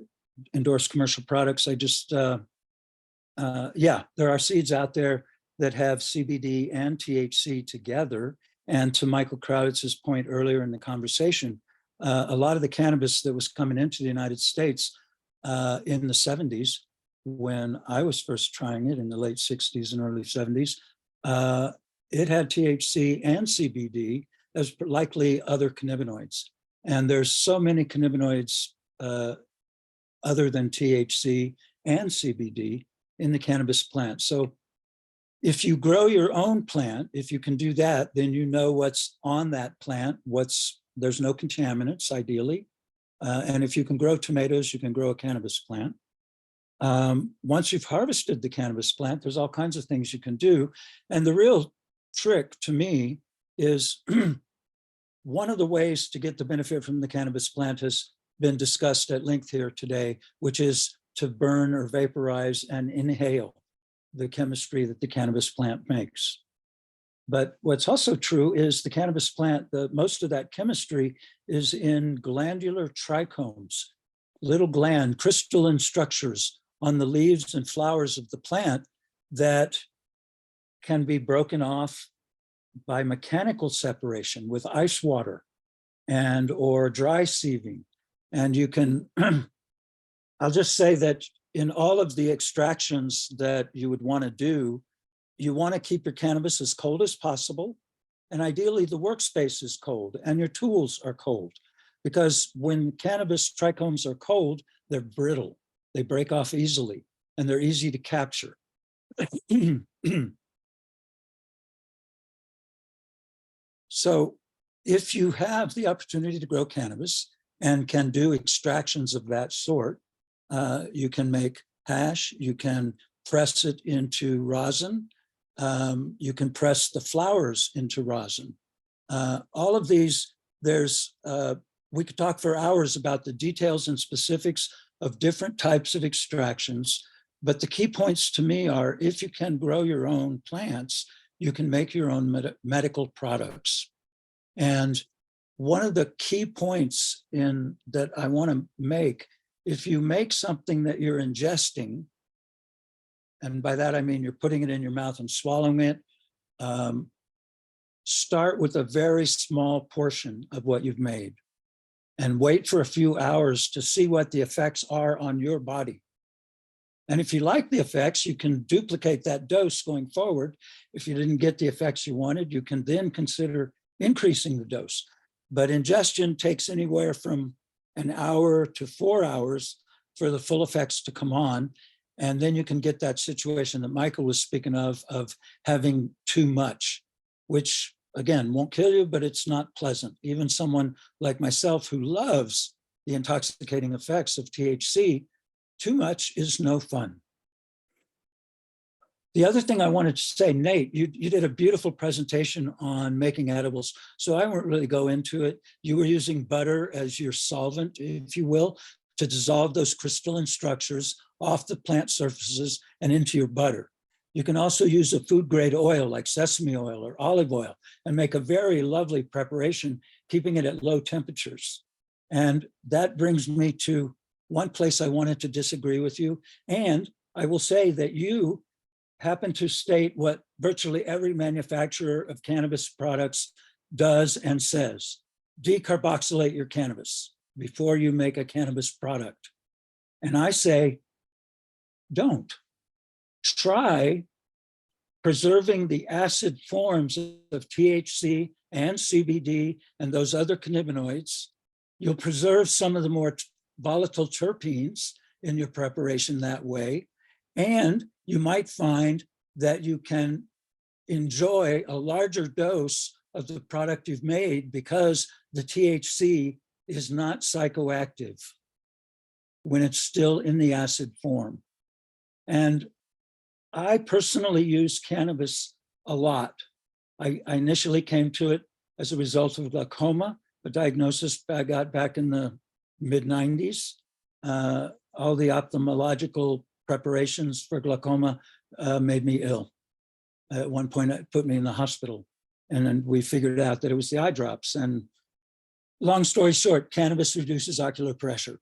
endorse commercial products. I just, yeah, there are seeds out there that have CBD and THC together. And to Michael Crowditz's point earlier in the conversation, a lot of the cannabis that was coming into the United States in the 70s, when I was first trying it in the late 60s and early 70s, it had THC and CBD as likely other cannabinoids. And there's so many cannabinoids other than THC and CBD in the cannabis plant. So if you grow your own plant, if you can do that, then you know what's on that plant, there's no contaminants ideally. And if you can grow tomatoes, you can grow a cannabis plant. Once you've harvested the cannabis plant, there's all kinds of things you can do. And the real trick to me is one of the ways to get the benefit from the cannabis plant has been discussed at length here today, which is to burn or vaporize and inhale the chemistry that the cannabis plant makes. But what's also true is the cannabis plant, most of that chemistry is in glandular trichomes, little gland crystalline structures on the leaves and flowers of the plant that can be broken off by mechanical separation with ice water and or dry sieving. And you can, I'll just say that in all of the extractions that you would want to do, you want to keep your cannabis as cold as possible. And ideally the workspace is cold and your tools are cold, because when cannabis trichomes are cold, they're brittle. They break off easily and they're easy to capture. So if you have the opportunity to grow cannabis and can do extractions of that sort, you can make hash, you can press it into rosin, you can press the flowers into rosin. All of these, we could talk for hours about the details and specifics of different types of extractions, but the key points to me are, if you can grow your own plants, you can make your own medical products. And one of the key points that I want to make, if you make something that you're ingesting, and by that I mean you're putting it in your mouth and swallowing it, start with a very small portion of what you've made and wait for a few hours to see what the effects are on your body. And if you like the effects, you can duplicate that dose going forward. If you didn't get the effects you wanted, you can then consider increasing the dose. But ingestion takes anywhere from an hour to 4 hours for the full effects to come on. And then you can get that situation that Michael was speaking of having too much, which again, won't kill you, but it's not pleasant. Even someone like myself who loves the intoxicating effects of THC, too much is no fun. The other thing I wanted to say, Nate, you did a beautiful presentation on making edibles, so I won't really go into it. You were using butter as your solvent, if you will, to dissolve those crystalline structures off the plant surfaces and into your butter. You can also use a food grade oil like sesame oil or olive oil and make a very lovely preparation, keeping it at low temperatures. And that brings me to one place I wanted to disagree with you. And I will say that you happen to state what virtually every manufacturer of cannabis products does and says. Decarboxylate your cannabis before you make a cannabis product. And I say, don't. Try preserving the acid forms of THC and CBD and those other cannabinoids. You'll preserve some of the more volatile terpenes in your preparation that way. And you might find that you can enjoy a larger dose of the product you've made because the THC is not psychoactive when it's still in the acid form. And I personally use cannabis a lot. I initially came to it as a result of glaucoma, a diagnosis I got back in the mid-90s. All the ophthalmological preparations for glaucoma made me ill. At one point, it put me in the hospital. And then we figured out that it was the eye drops. And long story short, cannabis reduces ocular pressure,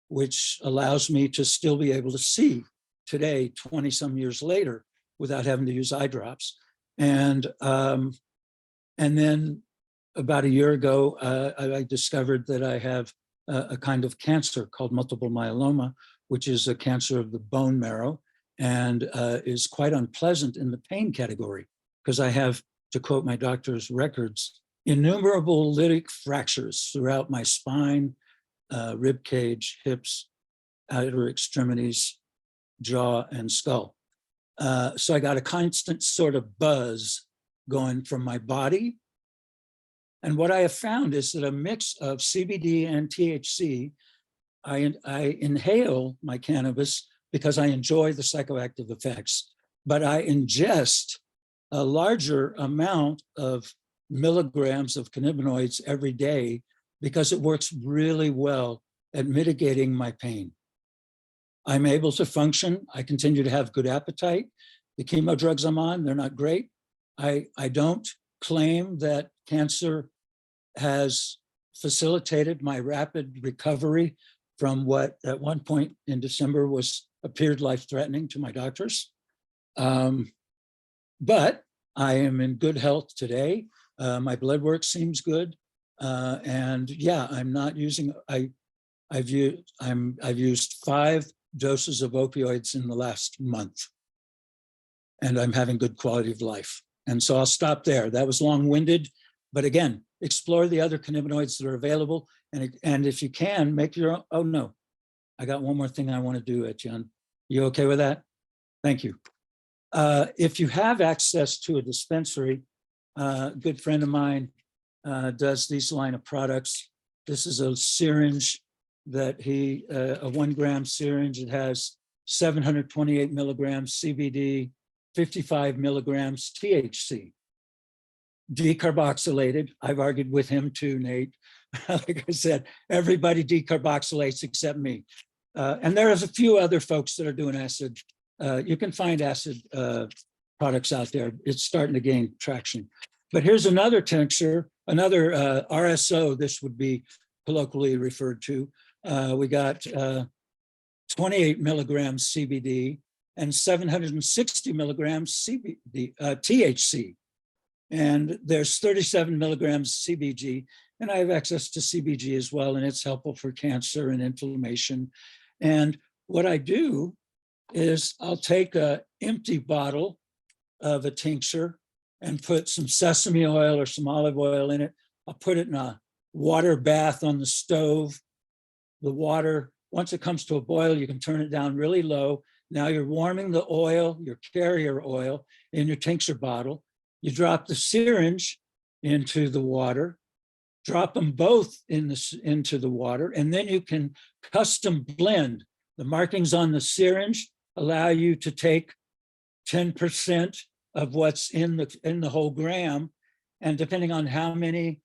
which allows me to still be able to see today, 20 some years later, without having to use eye drops. And then about a year ago, I discovered that I have a kind of cancer called multiple myeloma, which is a cancer of the bone marrow and is quite unpleasant in the pain category because I have, to quote my doctor's records, innumerable lytic fractures throughout my spine, rib cage, hips, outer extremities, jaw, and skull. So I got a constant sort of buzz going from my body. And what I have found is that a mix of CBD and THC, I inhale my cannabis because I enjoy the psychoactive effects, but I ingest a larger amount of milligrams of cannabinoids every day because it works really well at mitigating my pain. I'm able to function. I continue to have good appetite. The chemo drugs I'm on, they're not great. I don't claim that cancer has facilitated my rapid recovery from what at one point in December appeared life-threatening to my doctors. But I am in good health today. My blood work seems good. And yeah, I'm not using, I've used 5 doses of opioids in the last month, and I'm having good quality of life. And so I'll stop there. That was long-winded, but again, explore the other cannabinoids that are available. And if you can, make your own. Oh no, I got one more thing I want to do, Etienne. You okay with that? Thank you. If you have access to a dispensary, a good friend of mine does these line of products. This is a syringe that a 1 gram syringe. It has 728 milligrams CBD, 55 milligrams THC. Decarboxylated. I've argued with him too, Nate. Like I said, everybody decarboxylates except me. And there's a few other folks that are doing acid. You can find acid products out there. It's starting to gain traction. But here's another tincture, another RSO, this would be colloquially referred to. We got 28 milligrams CBD and 760 milligrams THC. And there's 37 milligrams CBG, and I have access to CBG as well, and it's helpful for cancer and inflammation. And what I do is I'll take an empty bottle of a tincture and put some sesame oil or some olive oil in it. I'll put it in a water bath on the stove. The water, once it comes to a boil, you can turn it down really low. Now you're warming the oil, your carrier oil, in your tincture bottle. You drop the syringe into the water, drop them both into the water, and then you can custom blend. The markings on the syringe allow you to take 10% of what's in the whole gram, and depending on how many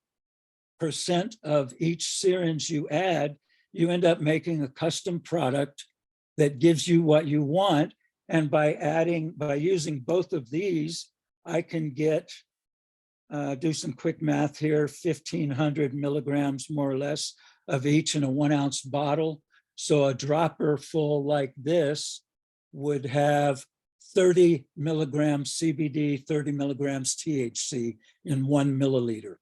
percent of each syringe you add, you end up making a custom product that gives you what you want. And by using both of these, I can get, do some quick math here, 1,500 milligrams more or less of each in a 1 ounce bottle. So a dropper full like this would have 30 milligrams CBD, 30 milligrams THC in 1 milliliter,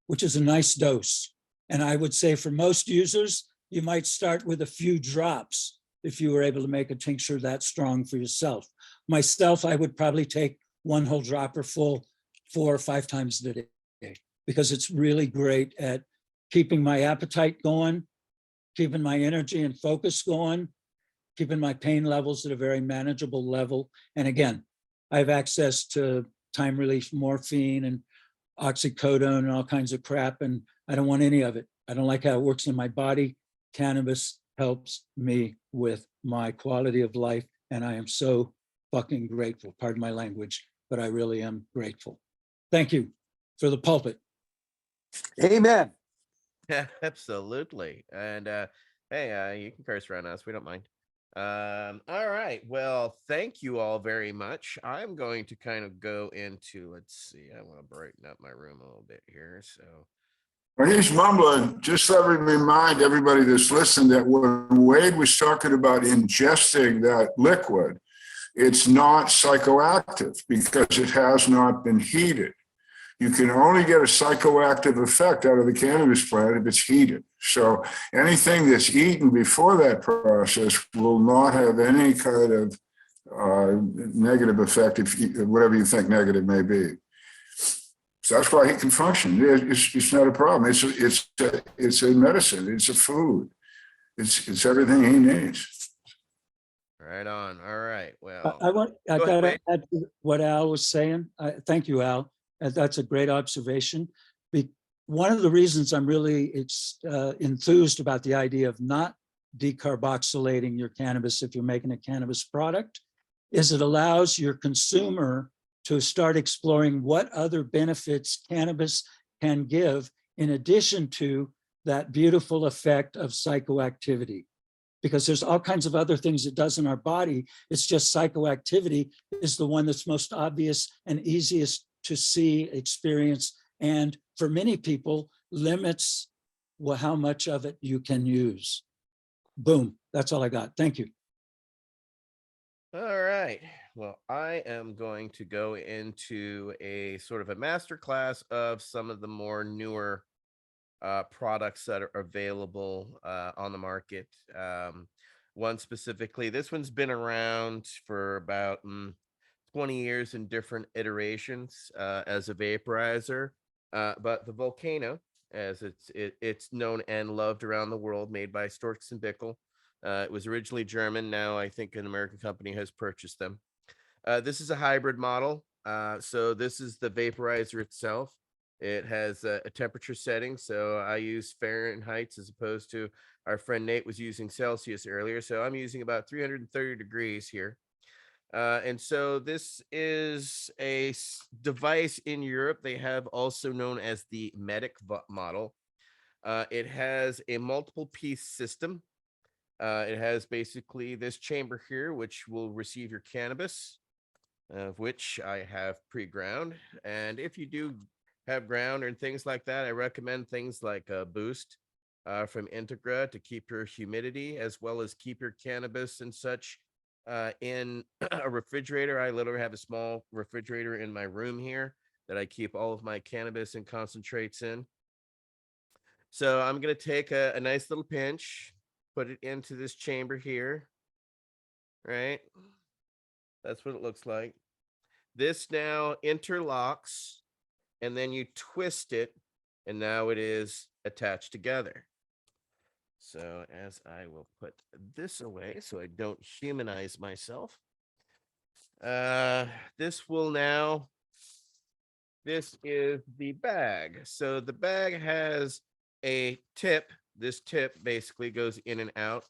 which is a nice dose. And I would say for most users, you might start with a few drops if you were able to make a tincture that strong for yourself. Myself, I would probably take 1 whole dropper full 4 or 5 times a day, because it's really great at keeping my appetite going, keeping my energy and focus going, keeping my pain levels at a very manageable level. And again, I have access to time relief morphine and oxycodone and all kinds of crap, and I don't want any of it. I don't like how it works in my body. Cannabis helps me with my quality of life, and I am so fucking grateful. Pardon my language, but I really am grateful. Thank you for the pulpit. Amen. Yeah, absolutely. And hey, you can curse around us. We don't mind. All right. Well, thank you all very much. I'm going to kind of go into, let's see, I want to brighten up my room a little bit here. So When he's mumbling, just let me remind everybody that's listening that when Wade was talking about ingesting that liquid, it's not psychoactive because it has not been heated. You can only get a psychoactive effect out of the cannabis plant if it's heated. So anything that's eaten before that process will not have any kind of negative effect, whatever you think negative may be. So that's why he can function. It's not a problem. It's a medicine. It's a food. It's everything he needs. right on. All right. Well, I go ahead, gotta Wade. add to what Al was saying. Thank you, Al. That's a great observation. One of the reasons I'm really enthused about the idea of not decarboxylating your cannabis if you're making a cannabis product is it allows your consumer to start exploring what other benefits cannabis can give in addition to that beautiful effect of psychoactivity. Because there's all kinds of other things it does in our body. It's just psychoactivity is the one that's most obvious and easiest to see, experience, and for many people limits how much of it you can use. Boom, that's all I got. Thank you. All right. Well, I am going to go into a sort of a master class of some of the more newer products that are available on the market. One specifically, this one's been around for about 20 years in different iterations as a vaporizer. But the Volcano, as it's known and loved around the world, made by Storks and Bickel. It was originally German. Now I think an American company has purchased them. This is a hybrid model. So this is the vaporizer itself. It has a temperature setting. So I use Fahrenheit as opposed to our friend Nate was using Celsius earlier. So I'm using about 330 degrees here. And so this is a device in Europe. They have also known as the Medic model. It has a multiple piece system. It has basically this chamber here, which will receive your cannabis, of which I have pre-ground. And if you do have ground and things like that, I recommend things like a Boost from Integra to keep your humidity as well as keep your cannabis and such in a refrigerator. I literally have a small refrigerator in my room here that I keep all of my cannabis and concentrates in. So I'm going to take a nice little pinch, put it into this chamber here, right? That's what it looks like. This now interlocks and then you twist it and now it is attached together. So as I will put this away so I don't humanize myself, this is the bag. So the bag has a tip. This tip basically goes in and out.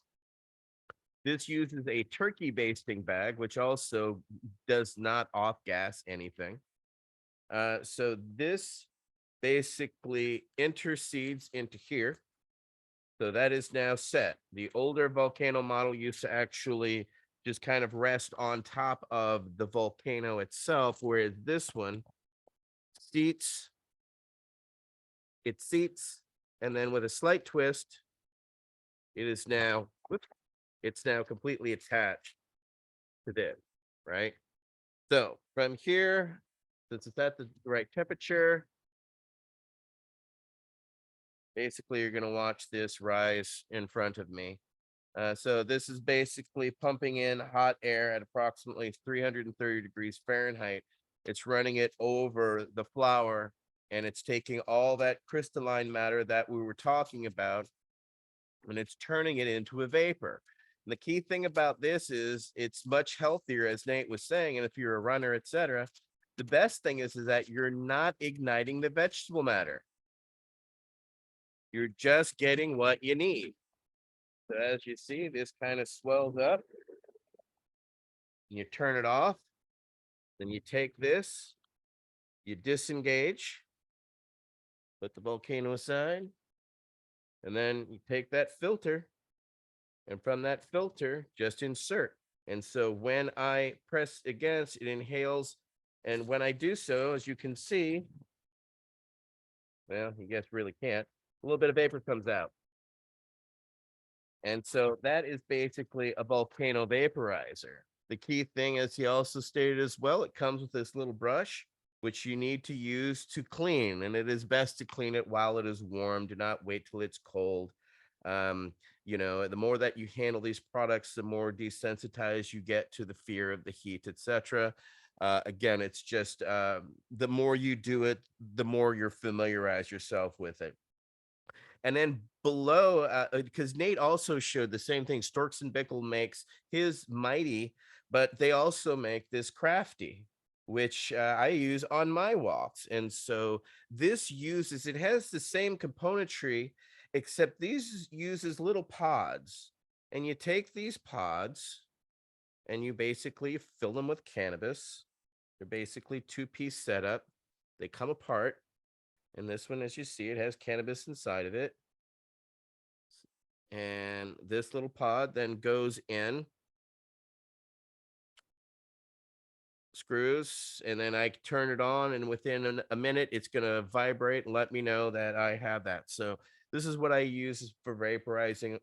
This uses a turkey basting bag, which also does not off-gas anything. So this basically intercedes into here. So that is now set. The older Volcano model used to actually just kind of rest on top of the Volcano itself, whereas this one seats, and then with a slight twist, it is now, it's now completely attached to this, right? So from here, since it's at the right temperature, basically you're going to watch this rise in front of me. So this is basically pumping in hot air at approximately 330 degrees Fahrenheit. It's running it over the flower, and it's taking all that crystalline matter that we were talking about, and it's turning it into a vapor. And the key thing about this is it's much healthier, as Nate was saying, and if you're a runner, etc. The best thing is that you're not igniting the vegetable matter. You're just getting what you need. So as you see, this kind of swells up. You turn it off. Then you take this, you disengage, put the volcano aside, and then you take that filter, and from that filter, just insert. And so when I press against, it inhales. And when I do so, as you can see, well, you guys really can't, a little bit of vapor comes out. And so that is basically a volcano vaporizer. The key thing, as he also stated as well, it comes with this little brush, which you need to use to clean. And it is best to clean it while it is warm. Do not wait till it's cold. You know, the more that you handle these products, the more desensitized you get to the fear of the heat, etc. Again, it's just the more you do it, the more you familiarize yourself with it. And then below, because Nate also showed the same thing, Storks and Bickel makes his Mighty, but they also make this Crafty, which I use on my walks. And so this uses, it has the same componentry, except these uses little pods. And you take these pods and you basically fill them with cannabis. They're basically two-piece setup. They come apart. And this one, as you see, it has cannabis inside of it. And this little pod then goes in, screws, and then I turn it on, and within a minute, it's going to vibrate and let me know that I have that. So this is what I use for vaporizing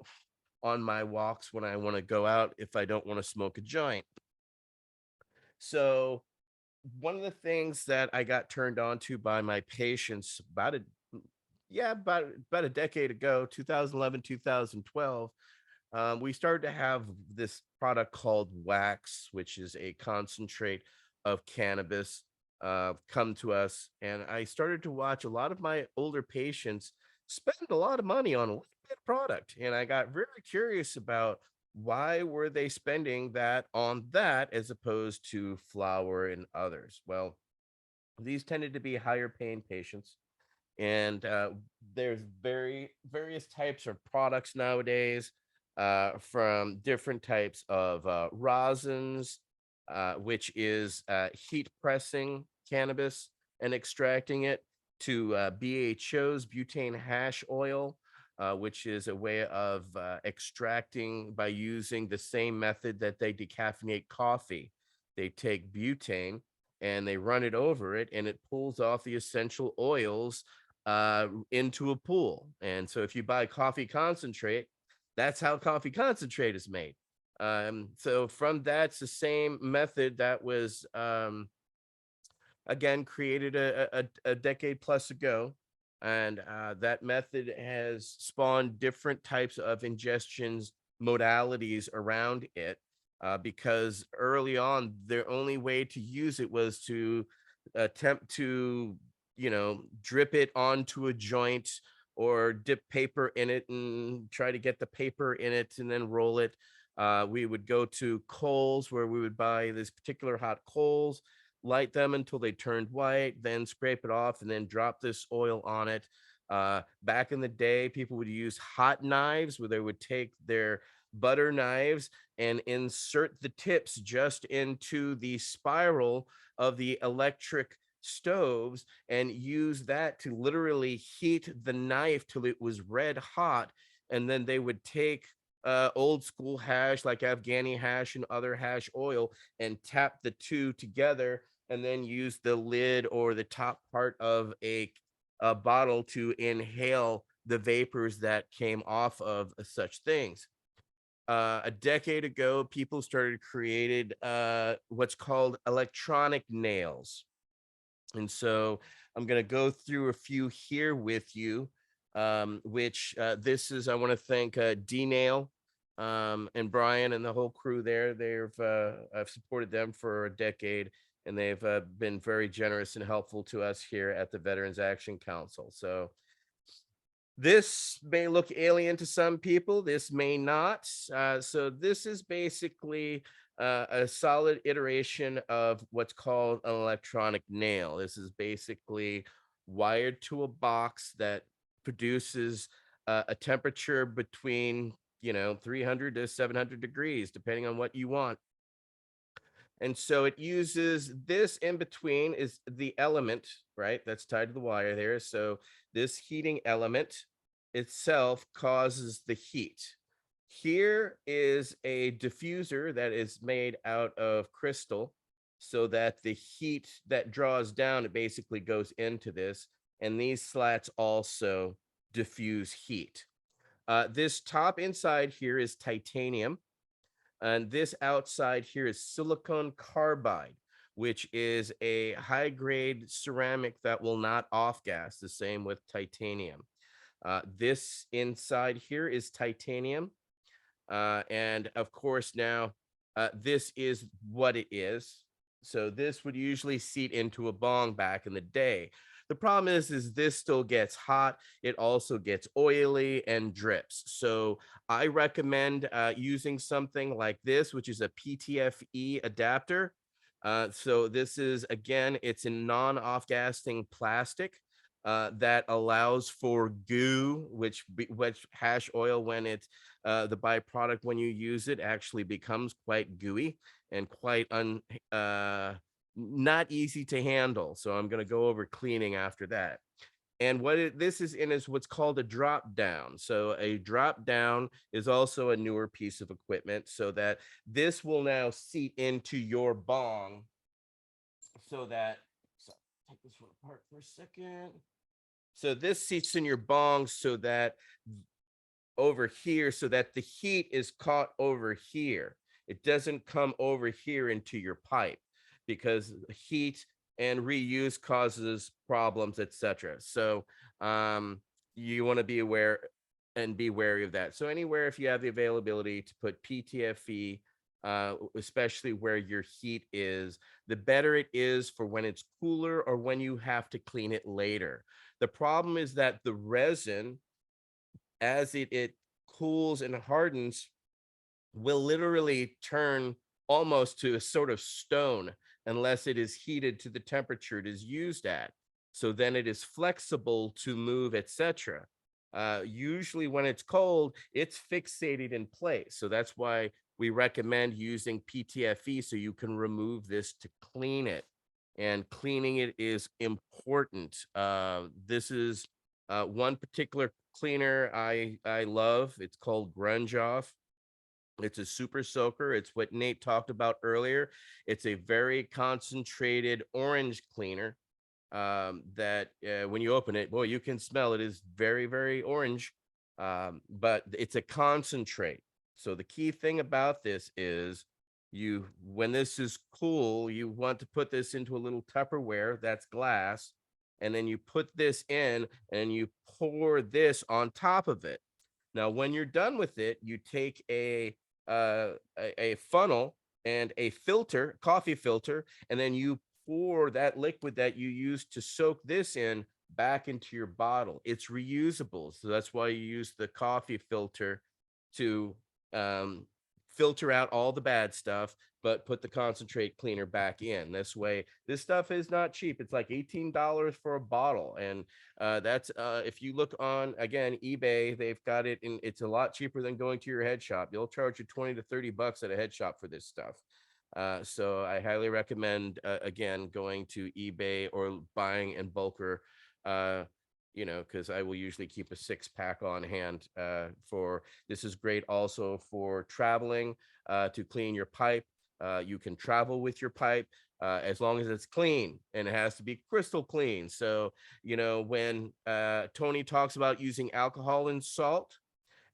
on my walks when I want to go out if I don't want to smoke a joint. So one of the things that I got turned on to by my patients about a decade ago, 2011, 2012, we started to have this product called V.A.C, which is a concentrate of cannabis, come to us. And I started to watch a lot of my older patients spend a lot of money on a little bit of product. And I got very curious about why were they spending that on that as opposed to flower and others. Well, these tended to be higher paying patients. And there's various types of products nowadays, from different types of rosins, which is heat pressing cannabis and extracting it, to BHO's butane hash oil, which is a way of extracting by using the same method that they decaffeinate coffee. They take butane and they run it over it, and it pulls off the essential oils into a pool. And so if you buy coffee concentrate, that's how coffee concentrate is made. So from that's the same method that was again created a decade plus ago. And that method has spawned different types of ingestions modalities around it, because early on the only way to use it was to attempt to, you know, drip it onto a joint or dip paper in it and try to get the paper in it and then roll it. We would go to coals where we would buy this particular hot coals, light them until they turned white, then scrape it off and then drop this oil on it. Back in the day, people would use hot knives where they would take their butter knives and insert the tips just into the spiral of the electric stoves and use that to literally heat the knife till it was red hot. And then they would take old school hash like Afghani hash and other hash oil and tap the two together, and then use the lid or the top part of a bottle to inhale the vapors that came off of such things. a decade ago, people started created what's called electronic nails. And so I'm going to go through a few here with you, which this is, I want to thank D-Nail and Brian and the whole crew there. I've supported them for a decade, and they've been very generous and helpful to us here at the Veterans Action Council. So this may look alien to some people, this may not. So this is basically a solid iteration of what's called an electronic nail. This is basically wired to a box that produces a temperature between 300 to 700 degrees, depending on what you want. And so it uses this in between is the element, right? That's tied to the wire there. So this heating element itself causes the heat. Here is a diffuser that is made out of crystal so that the heat that draws down, it basically goes into this. And these slats also diffuse heat. This top inside here is titanium. And this outside here is silicon carbide, which is a high grade ceramic that will not off gas, the same with titanium. This inside here is titanium. And of course, now this is what it is. So this would usually seat into a bong back in the day. The problem is this still gets hot. It also gets oily and drips. So I recommend using something like this, which is a PTFE adapter. So this is, again, it's a non-off-gassing plastic that allows for goo, which hash oil, when it's the byproduct, when you use it, actually becomes quite gooey and quite not easy to handle. So I'm going to go over cleaning after that. And what this is in is what's called a drop down. So a drop down is also a newer piece of equipment, so that this will now seat into your bong. So take this one apart for a second. So this seats in your bong so that over here, so that the heat is caught over here. It doesn't come over here into your pipe, because heat and reuse causes problems, etc. So you want to be aware and be wary of that. So anywhere, if you have the availability to put PTFE, especially where your heat is, the better it is for when it's cooler or when you have to clean it later. The problem is that the resin, as it cools and hardens, will literally turn almost to a sort of stone unless it is heated to the temperature it is used at. So then it is flexible to move, etc. Usually when it's cold, it's fixated in place. So that's why we recommend using PTFE, so you can remove this to clean it. And cleaning it is important. This is one particular cleaner I love. It's called Grunge Off. It's a super soaker. It's what Nate talked about earlier. It's a very concentrated orange cleaner that when you open it, boy, you can smell it is very, very orange, but it's a concentrate. So the key thing about this is when this is cool, you want to put this into a little Tupperware that's glass, and then you put this in and you pour this on top of it. Now, when you're done with it, you take a funnel and a filter, coffee filter, and then you pour that liquid that you use to soak this in back into your bottle. It's reusable. So that's why you use the coffee filter to filter out all the bad stuff, but put the concentrate cleaner back in. This way, this stuff is not cheap. It's like $18 for a bottle. And that's if you look on, again, eBay, they've got it in, it's a lot cheaper than going to your head shop. They'll charge you 20 to 30 bucks at a head shop for this stuff. So I highly recommend, again, going to eBay or buying in bulker, because I will usually keep a 6-pack on hand for this. Is great also for traveling to clean your pipe. You can travel with your pipe as long as it's clean, and it has to be crystal clean. So, when Tony talks about using alcohol and salt,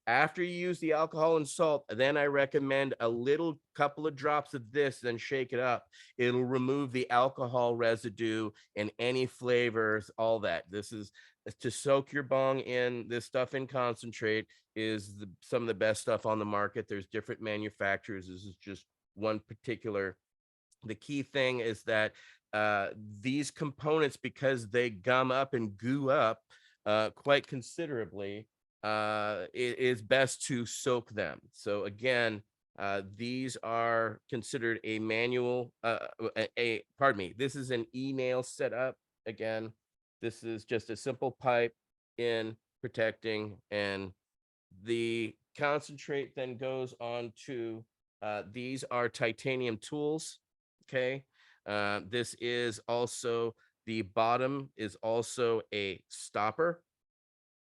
After you use the alcohol and salt, then I recommend a little couple of drops of this, then shake it up. It'll remove the alcohol residue and any flavors, all that. This is to soak your bong in. This stuff in concentrate is some of the best stuff on the market. There's different manufacturers. This is just one particular. The key thing is that these components, because they gum up and goo up quite considerably, it is best to soak them. So again, these are considered a manual, pardon me, this is an e-nail setup. Again, this is just a simple pipe in protecting, and the concentrate then goes on to, these are titanium tools. Okay. This is also, the bottom is also a stopper,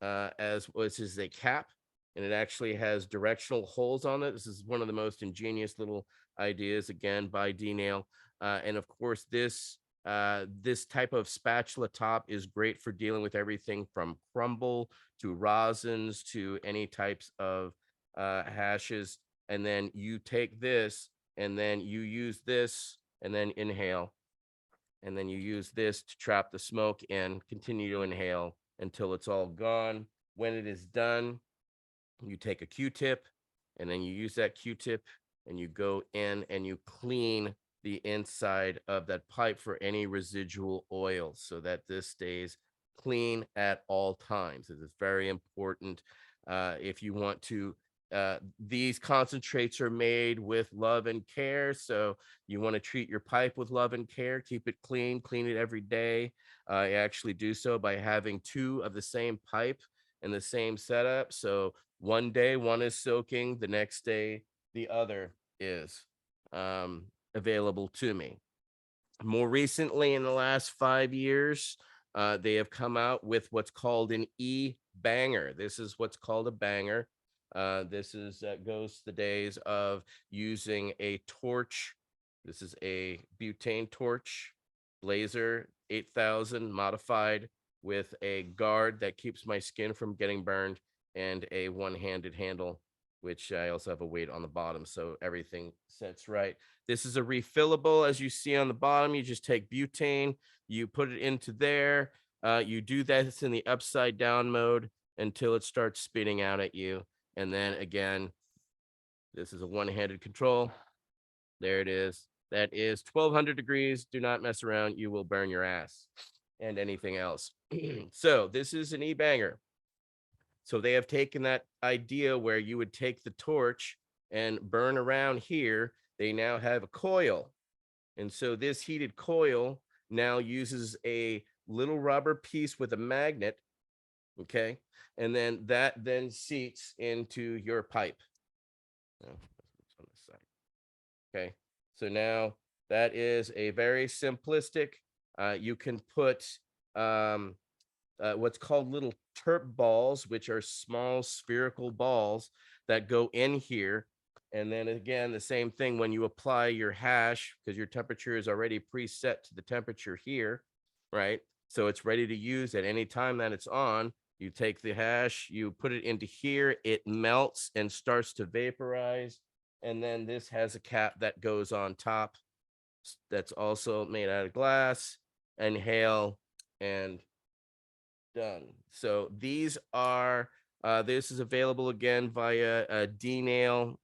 as which is a cap, and it actually has directional holes on it. This is one of the most ingenious little ideas, again, by D-Nail. And of course, this type of spatula top is great for dealing with everything from crumble to rosins to any types of hashes. And then you take this and then you use this and then inhale. And then you use this to trap the smoke and continue to inhale until it's all gone. When it is done, you take a Q-tip and then you use that Q-tip and you go in and you clean the inside of that pipe for any residual oil so that this stays clean at all times. It is very important if you want to. These concentrates are made with love and care, so you want to treat your pipe with love and care. Keep it clean it every day. I actually do so by having two of the same pipe in the same setup. So one day one is soaking, the next day the other is available to me. More recently, in the last 5 years, they have come out with what's called an e-banger. This is what's called a banger. This is goes the days of using a torch. This is a butane torch, Blazer 8000 modified with a guard that keeps my skin from getting burned, and a one-handed handle, which I also have a weight on the bottom, so everything sets right. This is a refillable, as you see on the bottom. You just take butane, you put it into there. You do this in the upside down mode until it starts spitting out at you. And then again, this is a one-handed control. There it is. That is 1200 degrees. Do not mess around. You will burn your ass and anything else. So this is an e-banger. So they have taken that idea where you would take the torch and burn around here. They now have a coil. And so this heated coil now uses a little rubber piece with a magnet. Okay. And then that then seats into your pipe. Oh, on this side. Okay. So now that is a very simplistic, you can put what's called little terp balls, which are small spherical balls that go in here. And then again, the same thing when you apply your hash, because your temperature is already preset to the temperature here, right? So it's ready to use at any time that it's on. You take the hash, you put it into here, it melts and starts to vaporize. And then this has a cap that goes on top that's also made out of glass. Inhale and done. So these are, this is available again via a D-Nail.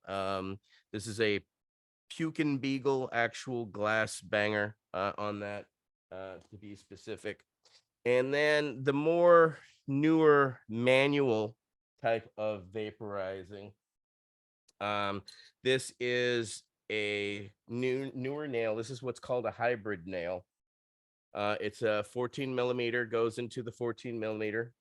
This is a Pukin Beagle actual glass banger on that, to be specific. And then the more newer manual type of vaporizing, this is a newer nail. This is what's called a hybrid nail. It's a 14 millimeter, goes into the 14 millimeter.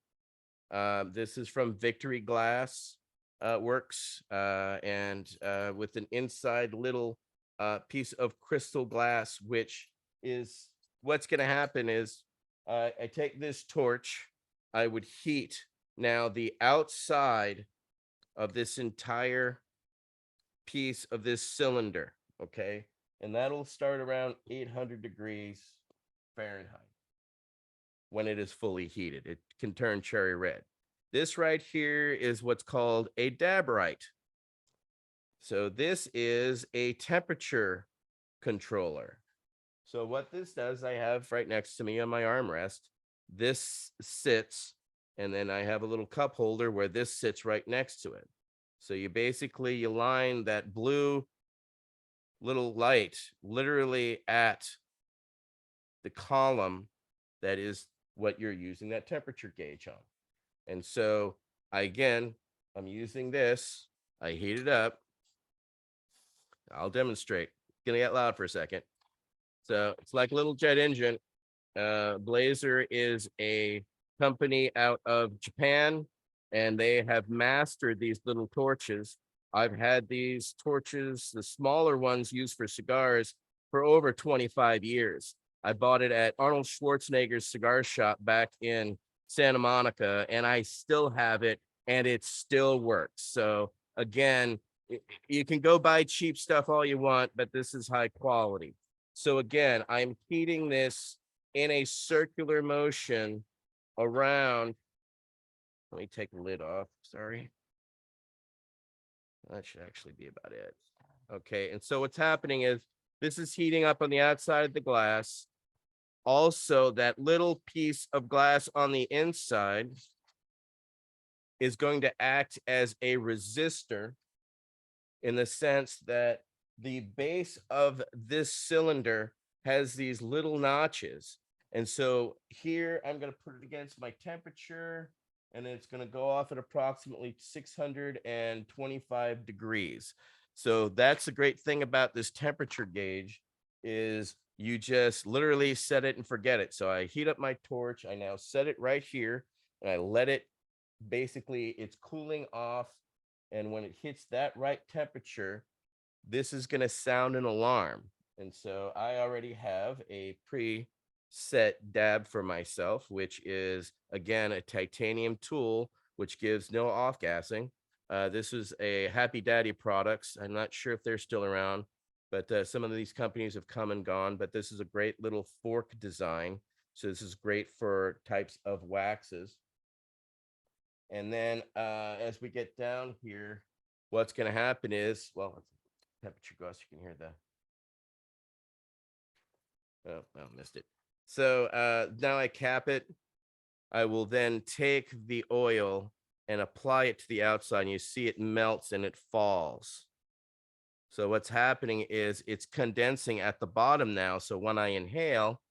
This is from Victory Glass Works, and with an inside little piece of crystal glass, which is what's going to happen is I take this torch, I would heat now the outside of this entire piece of this cylinder, okay? And that'll start around 800 degrees Fahrenheit when it is fully heated. It can turn cherry red. This right here is what's called a dabrite. So this is a temperature controller. So what this does, I have right next to me on my armrest, this sits, and then I have a little cup holder where this sits right next to it. So you basically, you line that blue little light literally at the column that is what you're using that temperature gauge on. And so I'm using this, I heat it up. I'll demonstrate. Gonna get loud for a second. So it's like a little jet engine. Blazer is a company out of Japan, and they have mastered these little torches. I've had these torches, the smaller ones used for cigars, for over 25 years. I bought it at Arnold Schwarzenegger's cigar shop back in Santa Monica, and I still have it, and it still works. So again, you can go buy cheap stuff all you want, but this is high quality. So again, I'm heating this in a circular motion around. Let me take the lid off. Sorry. That should actually be about it. Okay. And so what's happening is this is heating up on the outside of the glass. Also, that little piece of glass on the inside is going to act as a resistor, in the sense that the base of this cylinder has these little notches. And so here I'm going to put it against my temperature, and it's going to go off at approximately 625 degrees. So that's the great thing about this temperature gauge, is you just literally set it and forget it. So I heat up my torch. I now set it right here, and I let it, basically it's cooling off. And when it hits that right temperature, this is going to sound an alarm. And so I already have a preset dab for myself, which is, again, a titanium tool, which gives no off-gassing. This is a Happy Daddy products. I'm not sure if they're still around, but some of these companies have come and gone. But this is a great little fork design. So this is great for types of waxes. And then as we get down here, what's going to happen is, well, temperature go so you can hear the, oh, missed it. So now I cap it. I will then take the oil and apply it to the outside, and you see it melts and it falls. So what's happening is it's condensing at the bottom now. So when I inhale,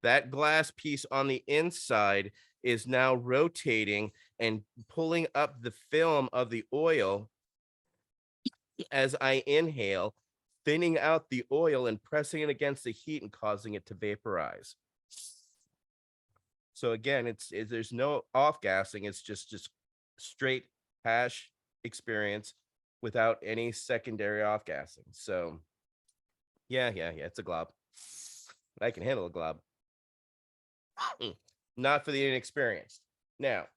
that glass piece on the inside is now rotating and pulling up the film of the oil as I inhale, thinning out the oil and pressing it against the heat and causing it to vaporize. So again, there's no off gassing. It's just straight hash experience without any secondary off gassing. So yeah, it's a glob. I can handle a glob. Not for the inexperienced. Now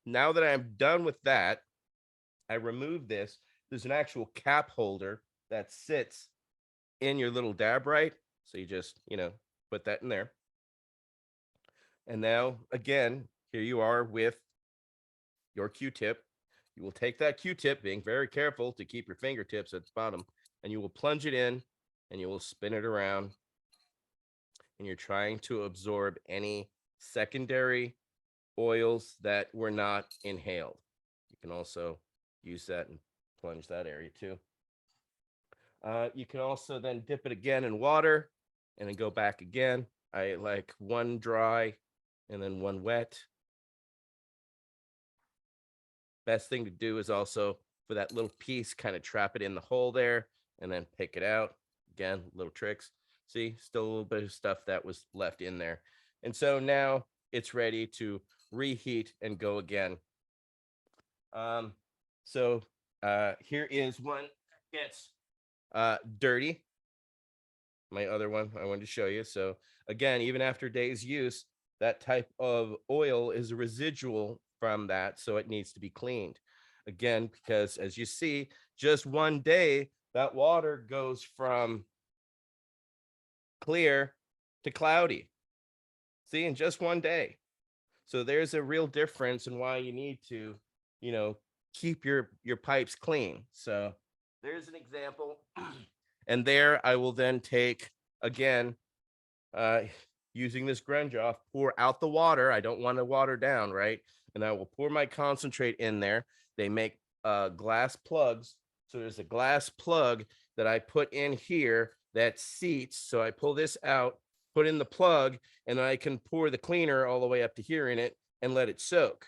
that I'm done with that, I remove this. There's an actual cap holder that sits in your little dabrite. So you just, put that in there. And now, again, here you are with your Q-tip. You will take that Q-tip, being very careful to keep your fingertips at the bottom, and you will plunge it in, and you will spin it around. And you're trying to absorb any secondary oils that were not inhaled. You can also use that and plunge that area too. You can also then dip it again in water and then go back again. I like one dry and then one wet. Best thing to do is also for that little piece, kind of trap it in the hole there and then pick it out. Again, little tricks. See, still a little bit of stuff that was left in there. And so now it's ready to reheat and go again. So here is one that gets dirty. My other one I wanted to show you. So again, even after days use, that type of oil is a residual from that, so it needs to be cleaned. Again, because as you see, just one day, that water goes from clear to cloudy. See, in just one day. So there's a real difference in why you need to, keep your pipes clean. So there's an example. And there I will then take, again, using this grunge off, pour out the water. I don't want to water down, right? And I will pour my concentrate in there. They make glass plugs. So there's a glass plug that I put in here that seats. So I pull this out, put in the plug, and then I can pour the cleaner all the way up to here in it and let it soak.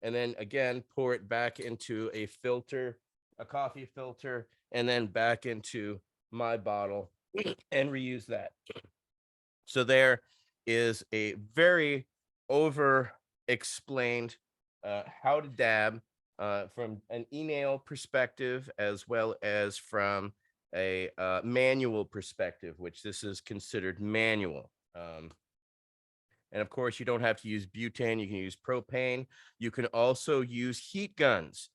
And then again, pour it back into a filter, a coffee filter, and then back into my bottle and reuse that. So there is a very over explained how to dab from an e-nail perspective, as well as from a manual perspective, which this is considered manual. And of course, you don't have to use butane. You can use propane. You can also use heat guns.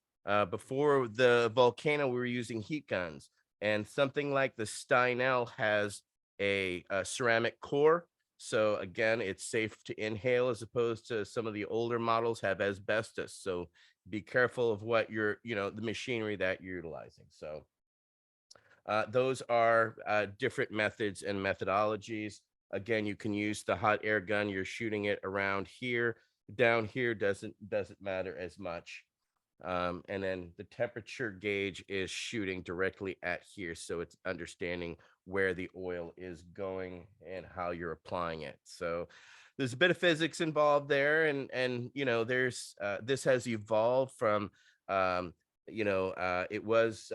Before the volcano, we were using heat guns. And something like the Steinel has a ceramic core. So again, it's safe to inhale, as opposed to some of the older models have asbestos. So be careful of what you're, the machinery that you're utilizing. So those are different methods and methodologies. Again, you can use the hot air gun. You're shooting it around here. Down here doesn't matter as much. And then the temperature gauge is shooting directly at here. So it's understanding where the oil is going and how you're applying it. So there's a bit of physics involved there. And there's this has evolved from, it was,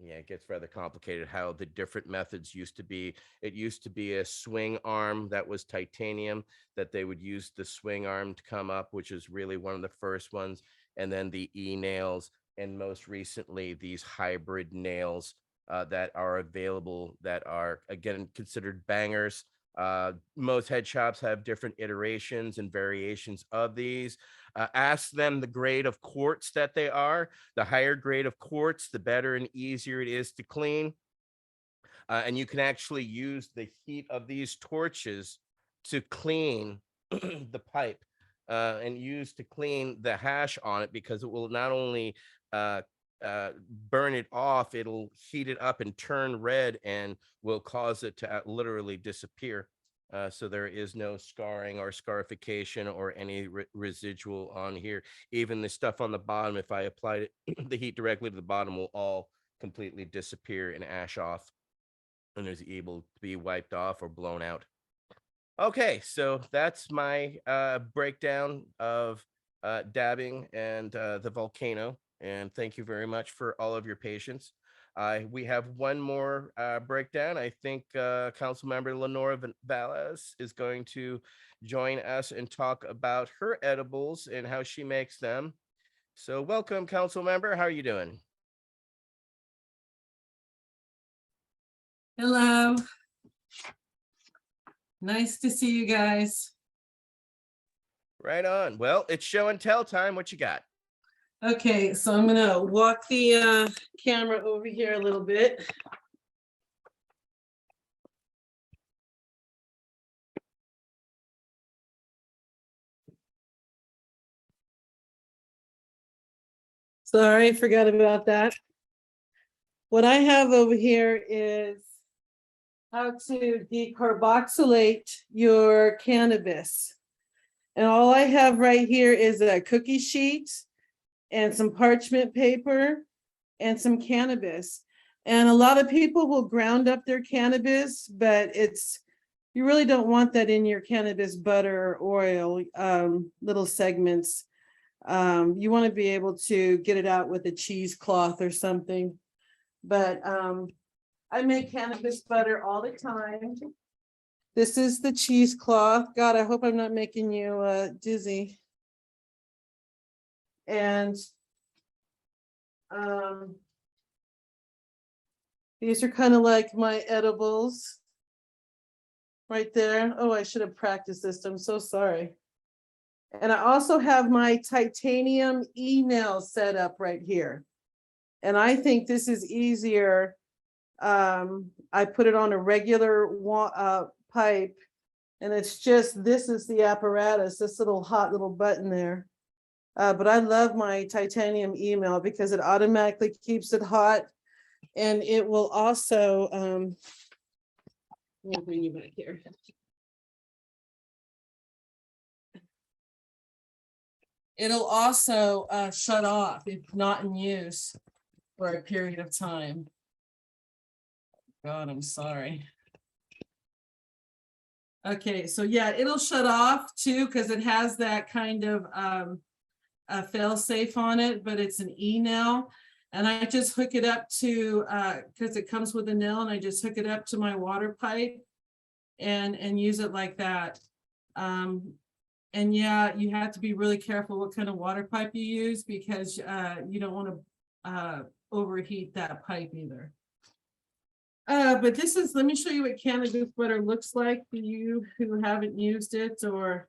it gets rather complicated how the different methods used to be. It used to be a swing arm that was titanium, that they would use the swing arm to come up, which is really one of the first ones. And then the e-nails, and most recently, these hybrid nails that are available that are, again, considered bangers. Most head shops have different iterations and variations of these. Ask them the grade of quartz that they are. The higher grade of quartz, the better and easier it is to clean. And you can actually use the heat of these torches to clean the pipe and use to clean the hash on it, because it will not only burn it off, it'll heat it up and turn red and will cause it to literally disappear. So there is no scarring or scarification or any residual on here. Even the stuff on the bottom, if I applied it, the heat directly to the bottom, will all completely disappear and ash off, and is able to be wiped off or blown out. Okay, so that's my breakdown of dabbing and the volcano. And thank you very much for all of your patience. We have one more breakdown. I think Councilmember Lenora Valles is going to join us and talk about her edibles and how she makes them. So welcome, Councilmember. How are you doing? Hello. Nice to see you guys. Right on. Well, it's show and tell time. What you got? Okay, so I'm gonna walk the camera over here a little bit. Sorry, forgot about that. What I have over here is how to decarboxylate your cannabis. And all I have right here is a cookie sheet and some parchment paper and some cannabis. And a lot of people will ground up their cannabis, but you really don't want that in your cannabis butter or oil, little segments. You want to be able to get it out with a cheesecloth or something. But I make cannabis butter all the time. This is the cheesecloth. God, I hope I'm not making you dizzy. And these are kind of like my edibles right there. Oh, I should have practiced this. I'm so sorry. And I also have my titanium e-nail set up right here. And I think this is easier. I put it on a regular pipe, And it's just, this is the apparatus, this little hot little button there. But I love my titanium email because it automatically keeps it hot. And it will also, let me bring you back here. It'll also shut off if not in use for a period of time. God, I'm sorry. Okay, so yeah, it'll shut off too, because it has that kind of a fail safe on it, but it's an e-nail. And I just hook it up to, because it comes with a nail, and I just hook it up to my water pipe and use it like that. And yeah, you have to be really careful what kind of water pipe you use, because you don't want to overheat that pipe either. But this is, let me show you what cannabis butter looks like for you who haven't used it or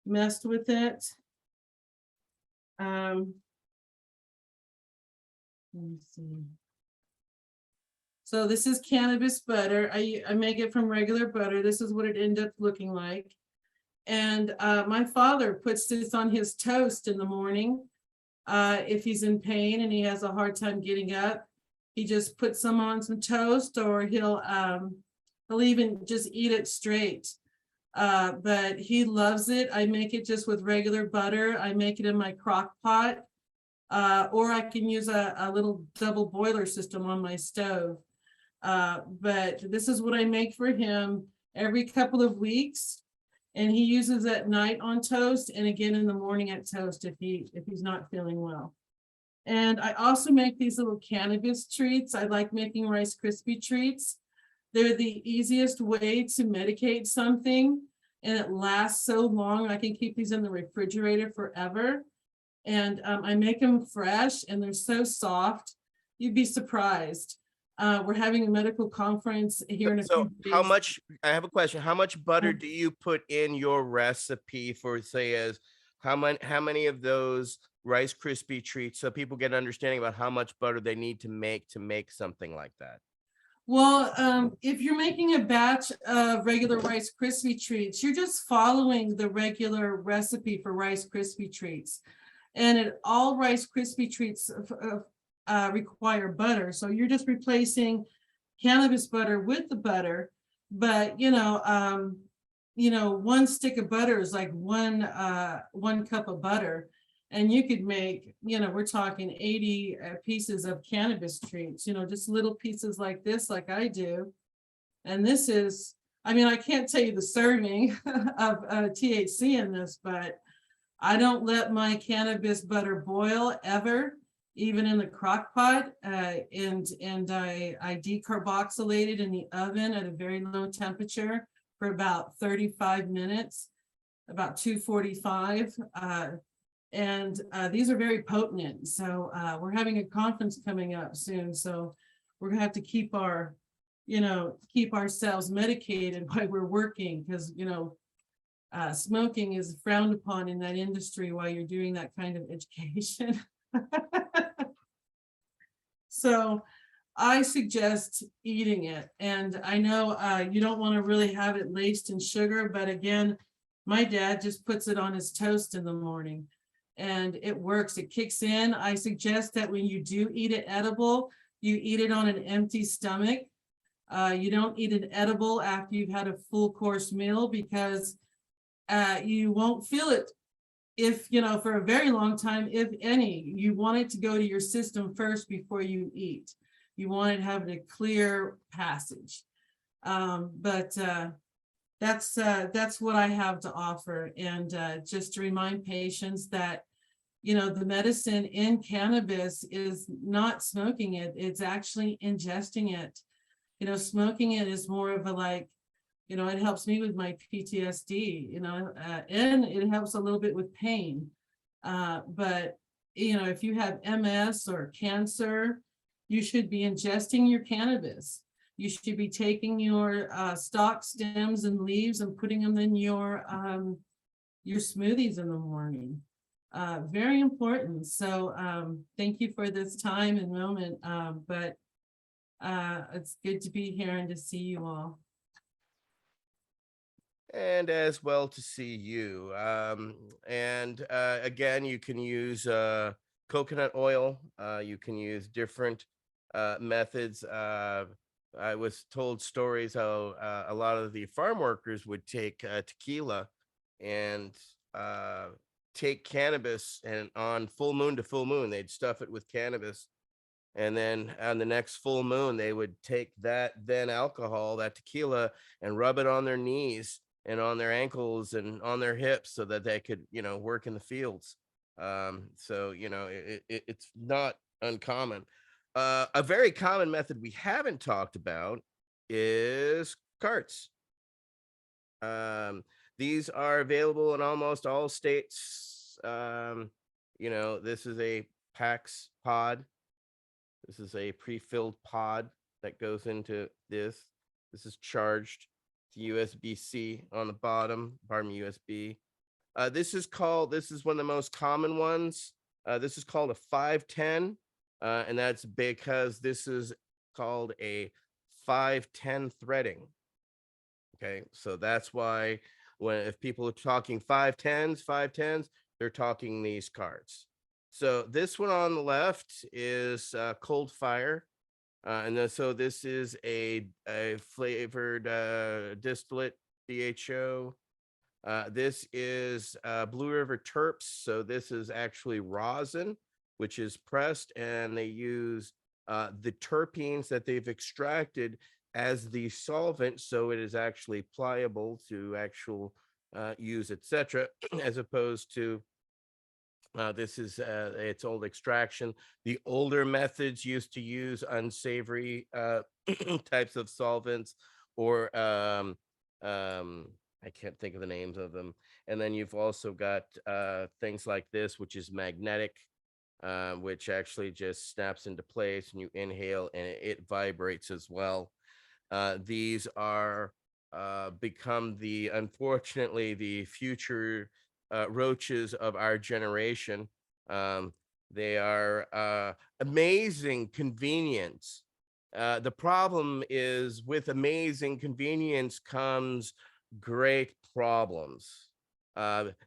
messed with it. Let me see. So this is cannabis butter. I make it from regular butter. This is what it ended up looking like. And my father puts this on his toast in the morning. If he's in pain and he has a hard time getting up, he just puts some on some toast, or he'll even just eat it straight. But he loves it. I make it just with regular butter. I make it in my crock pot, or I can use a little double boiler system on my stove. But this is what I make for him every couple of weeks. And he uses it at night on toast, and again in the morning at toast if he's not feeling well. And I also make these little cannabis treats. I like making Rice Krispie treats. They're the easiest way to medicate something, and it lasts so long. I can keep these in the refrigerator forever. And I make them fresh, and they're so soft. You'd be surprised. We're having a medical conference here in a So few how days. much, I have a question. How much butter do you put in your recipe for, say, as how many of those Rice Krispie treats, so people get an understanding about how much butter they need to make something like that? Well, if you're making a batch of regular Rice Krispie treats, you're just following the regular recipe for Rice Krispie treats. And all Rice Krispie treats require butter. So you're just replacing cannabis butter with the butter. But, one stick of butter is like one cup of butter. And you could make, we're talking 80 pieces of cannabis treats, just little pieces like this, like I do. And this is, I can't tell you the serving of THC in this, but I don't let my cannabis butter boil ever, even in the crock pot. And I decarboxylate it in the oven at a very low temperature for about 35 minutes, about 245. And these are very potent. So we're having a conference coming up soon. So we're gonna have to keep ourselves medicated while we're working, because smoking is frowned upon in that industry while you're doing that kind of education. So I suggest eating it. And I know you don't want to really have it laced in sugar, but again, my dad just puts it on his toast in the morning. And it works, it kicks in. I suggest that when you do eat it edible, you eat it on an empty stomach. You don't eat an edible after you've had a full course meal, because you won't feel it for a very long time, if any. You want it to go to your system first before you eat. You want it to have a clear passage. But that's what I have to offer. And just to remind patients that, the medicine in cannabis is not smoking it, it's actually ingesting it. Smoking it is more of a it helps me with my PTSD, and it helps a little bit with pain. But, if you have MS or cancer, you should be ingesting your cannabis. You should be taking your stalk, stems, and leaves and putting them in your smoothies in the morning. Very important. So thank you for this time and moment. But it's good to be here and to see you all. and as well to see you. Again, you can use coconut oil. You can use different methods. I was told stories how a lot of the farm workers would take tequila and take cannabis, and on full moon to full moon, they'd stuff it with cannabis. And then on the next full moon, they would take that then alcohol, that tequila, and rub it on their knees and on their ankles and on their hips so that they could, work in the fields. It's not uncommon. A very common method we haven't talked about is carts. These are available in almost all states. This is a PAX pod. This is a pre-filled pod that goes into this. This is charged to USB-C on the bottom, USB. This is one of the most common ones. This is called a 510, and that's because this is called a 510 threading. Okay, so that's why if people are talking 510s, they're talking these cards. So this one on the left is Cold Fire. So this is a flavored distillate, DHO. This is Blue River Terps. So this is actually rosin, which is pressed, and they use the terpenes that they've extracted as the solvent, so it is actually pliable to use, etc., as opposed to this is its old extraction. The older methods used to use unsavory types of solvents, or I can't think of the names of them. And then you've also got things like this, which is magnetic, which actually just snaps into place and you inhale and it vibrates as well. These are become unfortunately, the future roaches of our generation. They are amazing convenience. The problem is, with amazing convenience comes great problems.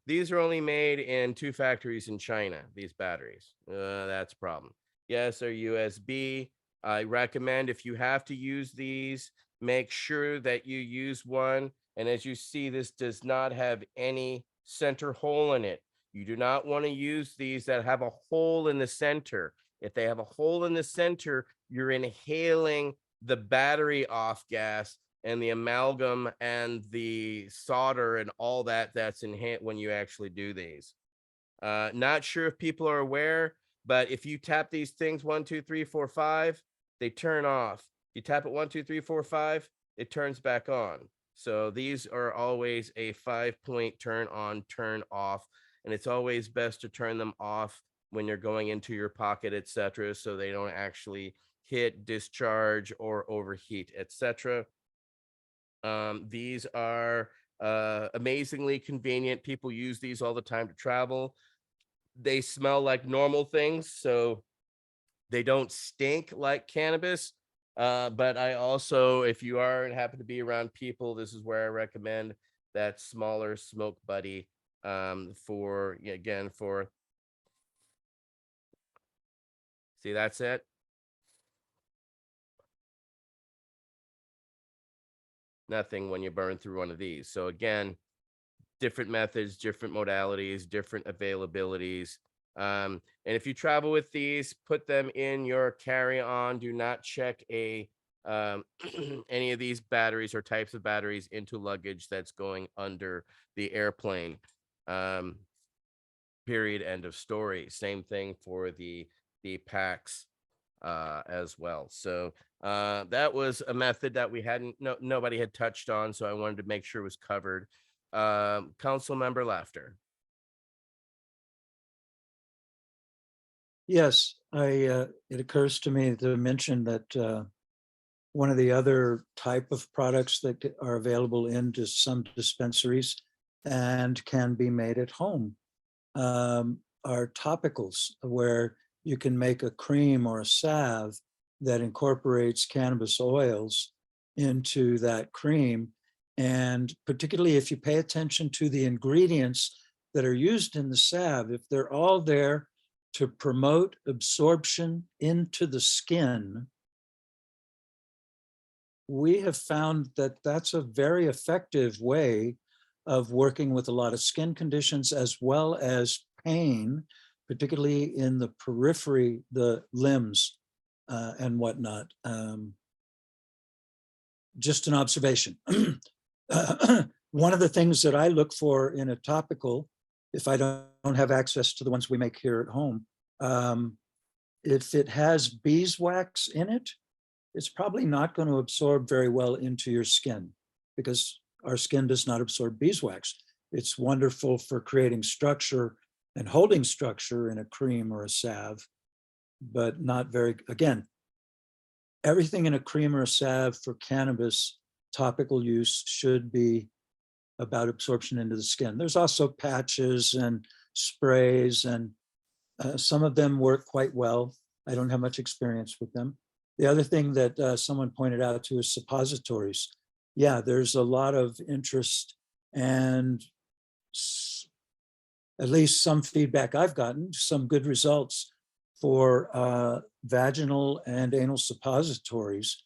These are only made in 2 factories in China, these batteries. That's a problem. Yes, they're USB. I recommend, if you have to use these, make sure that you use one. And as you see, this does not have any center hole in it. You do not want to use these that have a hole in the center. If they have a hole in the center, you're inhaling the battery off gas and the amalgam and the solder and all that's inhaled when you actually do these. Not sure if people are aware, but if you tap these things 1, 2, 3, 4, 5, they turn off. You tap it 1, 2, 3, 4, 5, it turns back on. So these are always a 5-point turn on, turn off, and it's always best to turn them off when you're going into your pocket, etc., so they don't actually hit, discharge, or overheat, etc. These are amazingly convenient. People use these all the time to travel. They smell like normal things, so they don't stink like cannabis. But I also, if you are and happen to be around people, this is where I recommend that smaller smoke buddy for see, that's it. Nothing when you burn through one of these. So again, different methods, different modalities, different availabilities. And if you travel with these, put them in your carry-on. Do not check any of these batteries or types of batteries into luggage that's going under the airplane. Period. End of story. Same thing for the packs as well. So that was a method that we nobody had touched on, so I wanted to make sure it was covered. Council member Laughter. Yes, it occurs to me to mention that one of the other type of products that are available into some dispensaries and can be made at home are topicals, where you can make a cream or a salve that incorporates cannabis oils into that cream, And particularly if you pay attention to the ingredients that are used in the salve, if they're all there to promote absorption into the skin, we have found that that's a very effective way of working with a lot of skin conditions as well as pain, particularly in the periphery, the limbs and whatnot. Just an observation. One of the things that I look for in a topical, if I don't have access to the ones we make here at home, if it has beeswax in it, it's probably not going to absorb very well into your skin because our skin does not absorb beeswax. It's wonderful for creating structure and holding structure in a cream or a salve, but not very, again, everything in a cream or a salve for cannabis topical use should be about absorption into the skin. There's also patches and sprays, and some of them work quite well. I don't have much experience with them. The other thing that someone pointed out too is suppositories. Yeah, there's a lot of interest, and at least some feedback I've gotten, some good results for vaginal and anal suppositories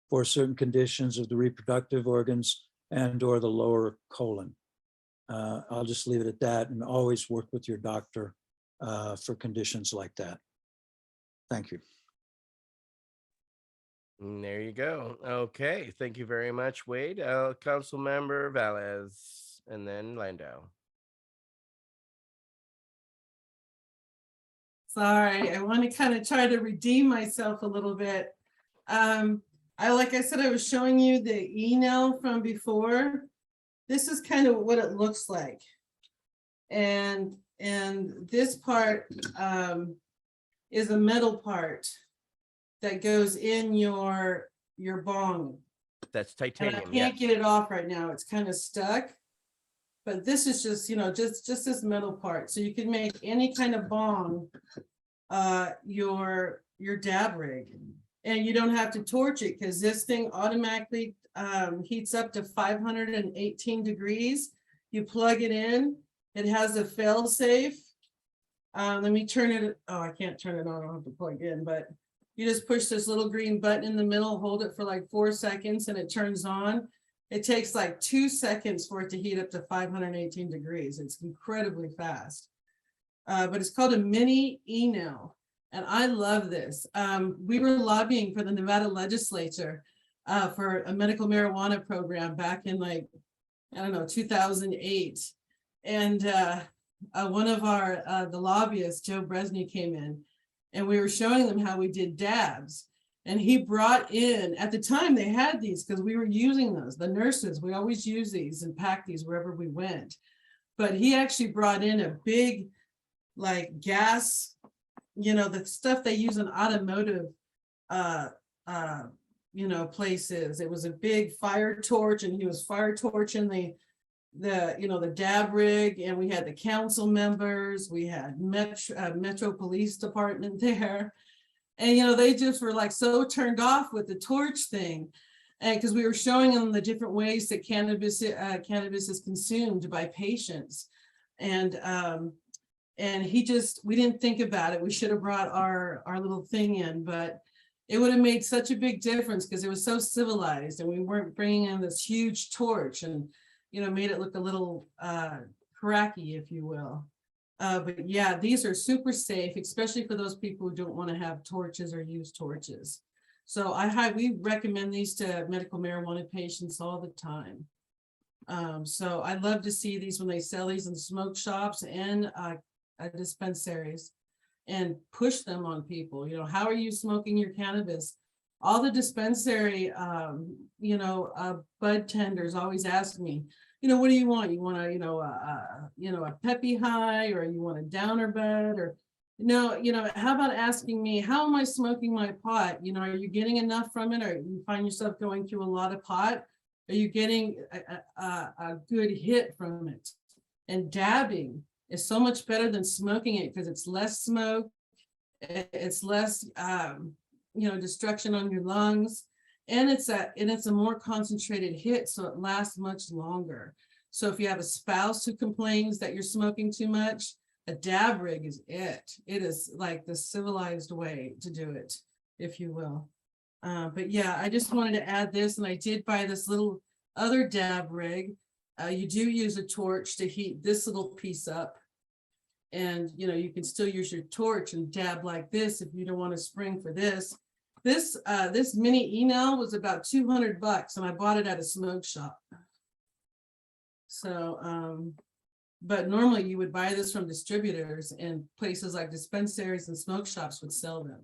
for certain conditions of the reproductive organs and or the lower colon. I'll just leave it at that, and always work with your doctor for conditions like that. Thank you. There you go. Okay, thank you very much, Wade. Council Member Velez, and then Landau. Sorry, I want to kind of try to redeem myself a little bit. Like I said, I was showing you the email from before. This is kind of what it looks like. And this part is a metal part that goes in your bong. That's And I titanium. can't Yes. get it off right now. It's kind of stuck. But this is just, just this metal part. So you can make any kind of bong, your dab rig. And you don't have to torch it because this thing automatically heats up to 518 degrees. You plug it in. It has a fail safe. Let me turn it. Oh, I can't turn it on. I don't have to plug in, but you just push this little green button in the middle, hold it for like 4 seconds, and it turns on. It takes like 2 seconds for it to heat up to 518 degrees. It's incredibly fast. But it's called a mini e-nail. And I love this. We were lobbying for the Nevada legislature for a medical marijuana program back in 2008. And one of the lobbyists, Joe Bresney, came in and we were showing them how we did dabs. And he brought in, at the time they had these because we were using those, the nurses, we always use these and pack these wherever we went. But he actually brought in a big gas, the stuff they use in automotive, places. It was a big fire torch, and he was fire torching the dab rig, and we had the council members, we had Metro Police Department there. And, they just were so turned off with the torch thing. And because we were showing them the different ways that cannabis is consumed by patients. And we didn't think about it. We should have brought our little thing in, but it would have made such a big difference because it was so civilized and we weren't bringing in this huge torch and, made it look a little cracky, if you will. But yeah, these are super safe, especially for those people who don't want to have torches or use torches. So we recommend these to medical marijuana patients all the time. So I love to see these when they sell these in smoke shops and dispensaries and push them on people. How are you smoking your cannabis? All the dispensary, bud tenders always ask me, what do you want? You want a peppy high, or you want a downer bud, or how about asking me, how am I smoking my pot? Are you getting enough from it, or you find yourself going through a lot of pot? Are you getting a good hit from it? And dabbing is so much better than smoking it because it's less smoke, it's less destruction on your lungs, And it's a more concentrated hit, so it lasts much longer. So if you have a spouse who complains that you're smoking too much, a dab rig is it. It is like the civilized way to do it, if you will. But yeah, I just wanted to add this, and I did buy this little other dab rig. You do use a torch to heat this little piece up. And you can still use your torch and dab like this if you don't want to spring for this. This mini e-nail was about $200, and I bought it at a smoke shop. So, but normally you would buy this from distributors, and places like dispensaries and smoke shops would sell them.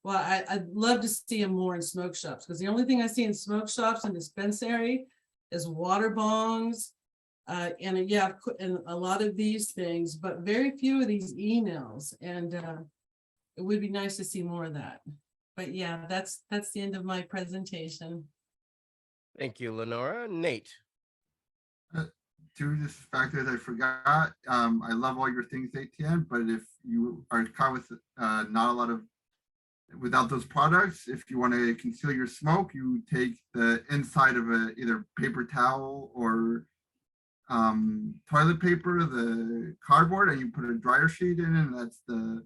Well, I'd love to see them more in smoke shops, because the only thing I see in smoke shops and dispensary is water bongs, and a lot of these things, but very few of these e-nails. And it would be nice to see more of that. But yeah, that's the end of my presentation. Thank you, Lenora. Nate. Two just factors I forgot. I love all your things, ATN, but if you are caught with not a lot of, without those products, if you want to conceal your smoke, you take the inside of either paper towel or toilet paper, the cardboard, and you put a dryer sheet in, and that's the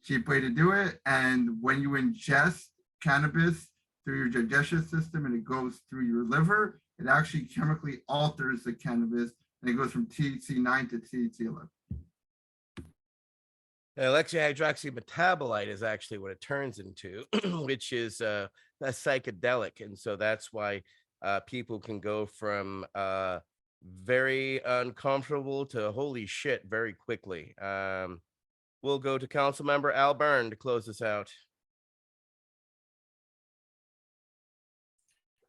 cheap way to do it. And when you ingest cannabis through your digestion system and it goes through your liver, it actually chemically alters the cannabis, and it goes from THC 9 to THC 11. Electrohydroxymetabolite is actually what it turns into, which is a psychedelic. And so that's why people can go from very uncomfortable to holy shit very quickly. We'll go to Council Member Al Byrne to close this out.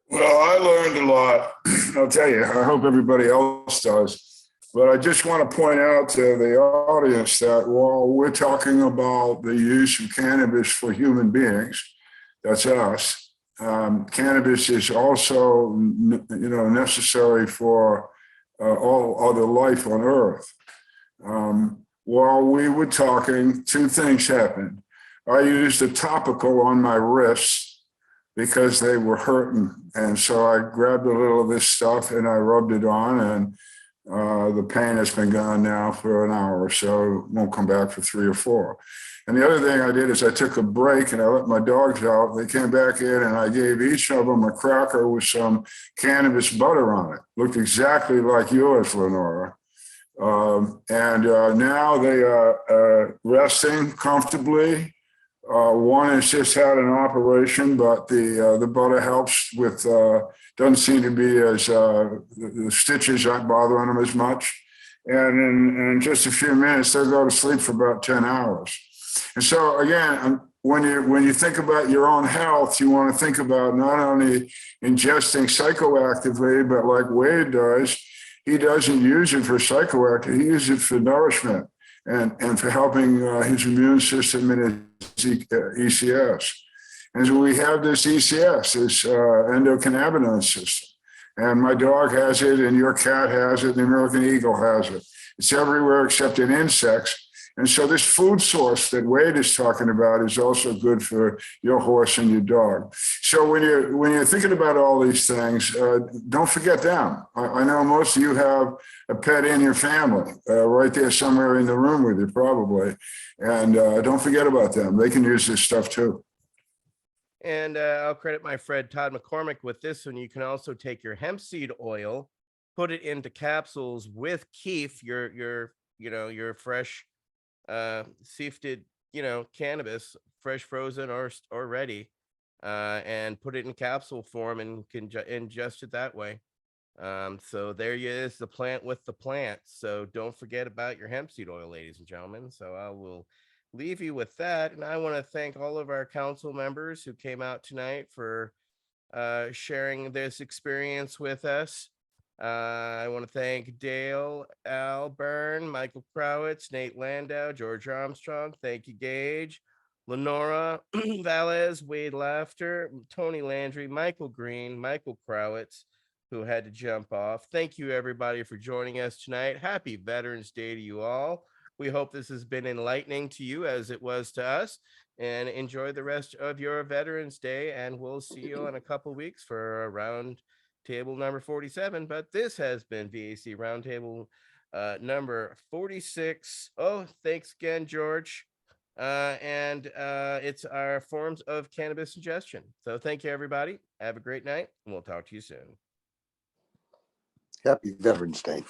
Well, I learned a lot. I'll tell you, I hope everybody else does. But I just want to point out to the audience that while we're talking about the use of cannabis for human beings, that's us, cannabis is also, necessary for all other life on Earth. While we were talking, two things happened. I used a topical on my wrists because they were hurting. And so I grabbed a little of this stuff and I rubbed it on, and the pain has been gone now for an hour or so. It won't come back for 3 or 4. And the other thing I did is I took a break and I let my dogs out. They came back in and I gave each of them a cracker with some cannabis butter on it. Looked exactly like yours, Lenora. Now they are resting comfortably. One has just had an operation, but the butter helps with, doesn't seem to be as, the stitches aren't bothering them as much. And in just a few minutes, they'll go to sleep for about 10 hours. And so again, when you think about your own health, you want to think about not only ingesting psychoactively, but like Wade does, he doesn't use it for psychoactive, he uses it for nourishment and for helping his immune system and his ECS. And so we have this ECS, this endocannabinoid system. And my dog has it, and your cat has it, and the American eagle has it. It's everywhere except in insects. And so this food source that Wade is talking about is also good for your horse and your dog. So when you're thinking about all these things, don't forget them. I know most of you have a pet in your family, right there somewhere in the room with you, probably. And don't forget about them. They can use this stuff too. And I'll credit my friend Todd McCormick with this one. You can also take your hemp seed oil, put it into capsules with keef, your fresh sifted, cannabis, fresh frozen or ready, and put it in capsule form and can ingest it that way. So there is the plant with the plant. So don't forget about your hemp seed oil, ladies and gentlemen. So I will leave you with that. And I want to thank all of our council members who came out tonight for sharing this experience with us. I want to thank Dale, Al Byrne, Michael Crowitz, Nate Landau, George Armstrong. Thank you, Gage, Lenora Valles, Wade Laughter, Tony Landry, Michael Green, Michael Crowitz, who had to jump off. Thank you, everybody, for joining us tonight. Happy Veterans Day to you all. We hope this has been enlightening to you as it was to us, and enjoy the rest of your Veterans Day. And we'll see you in a couple weeks for a round table number 47. But this has been V.A.C. Roundtable number 46. Oh, thanks again, George. It's our forms of cannabis ingestion. So thank you, everybody. Have a great night, and we'll talk to you soon. Happy Veterans Day.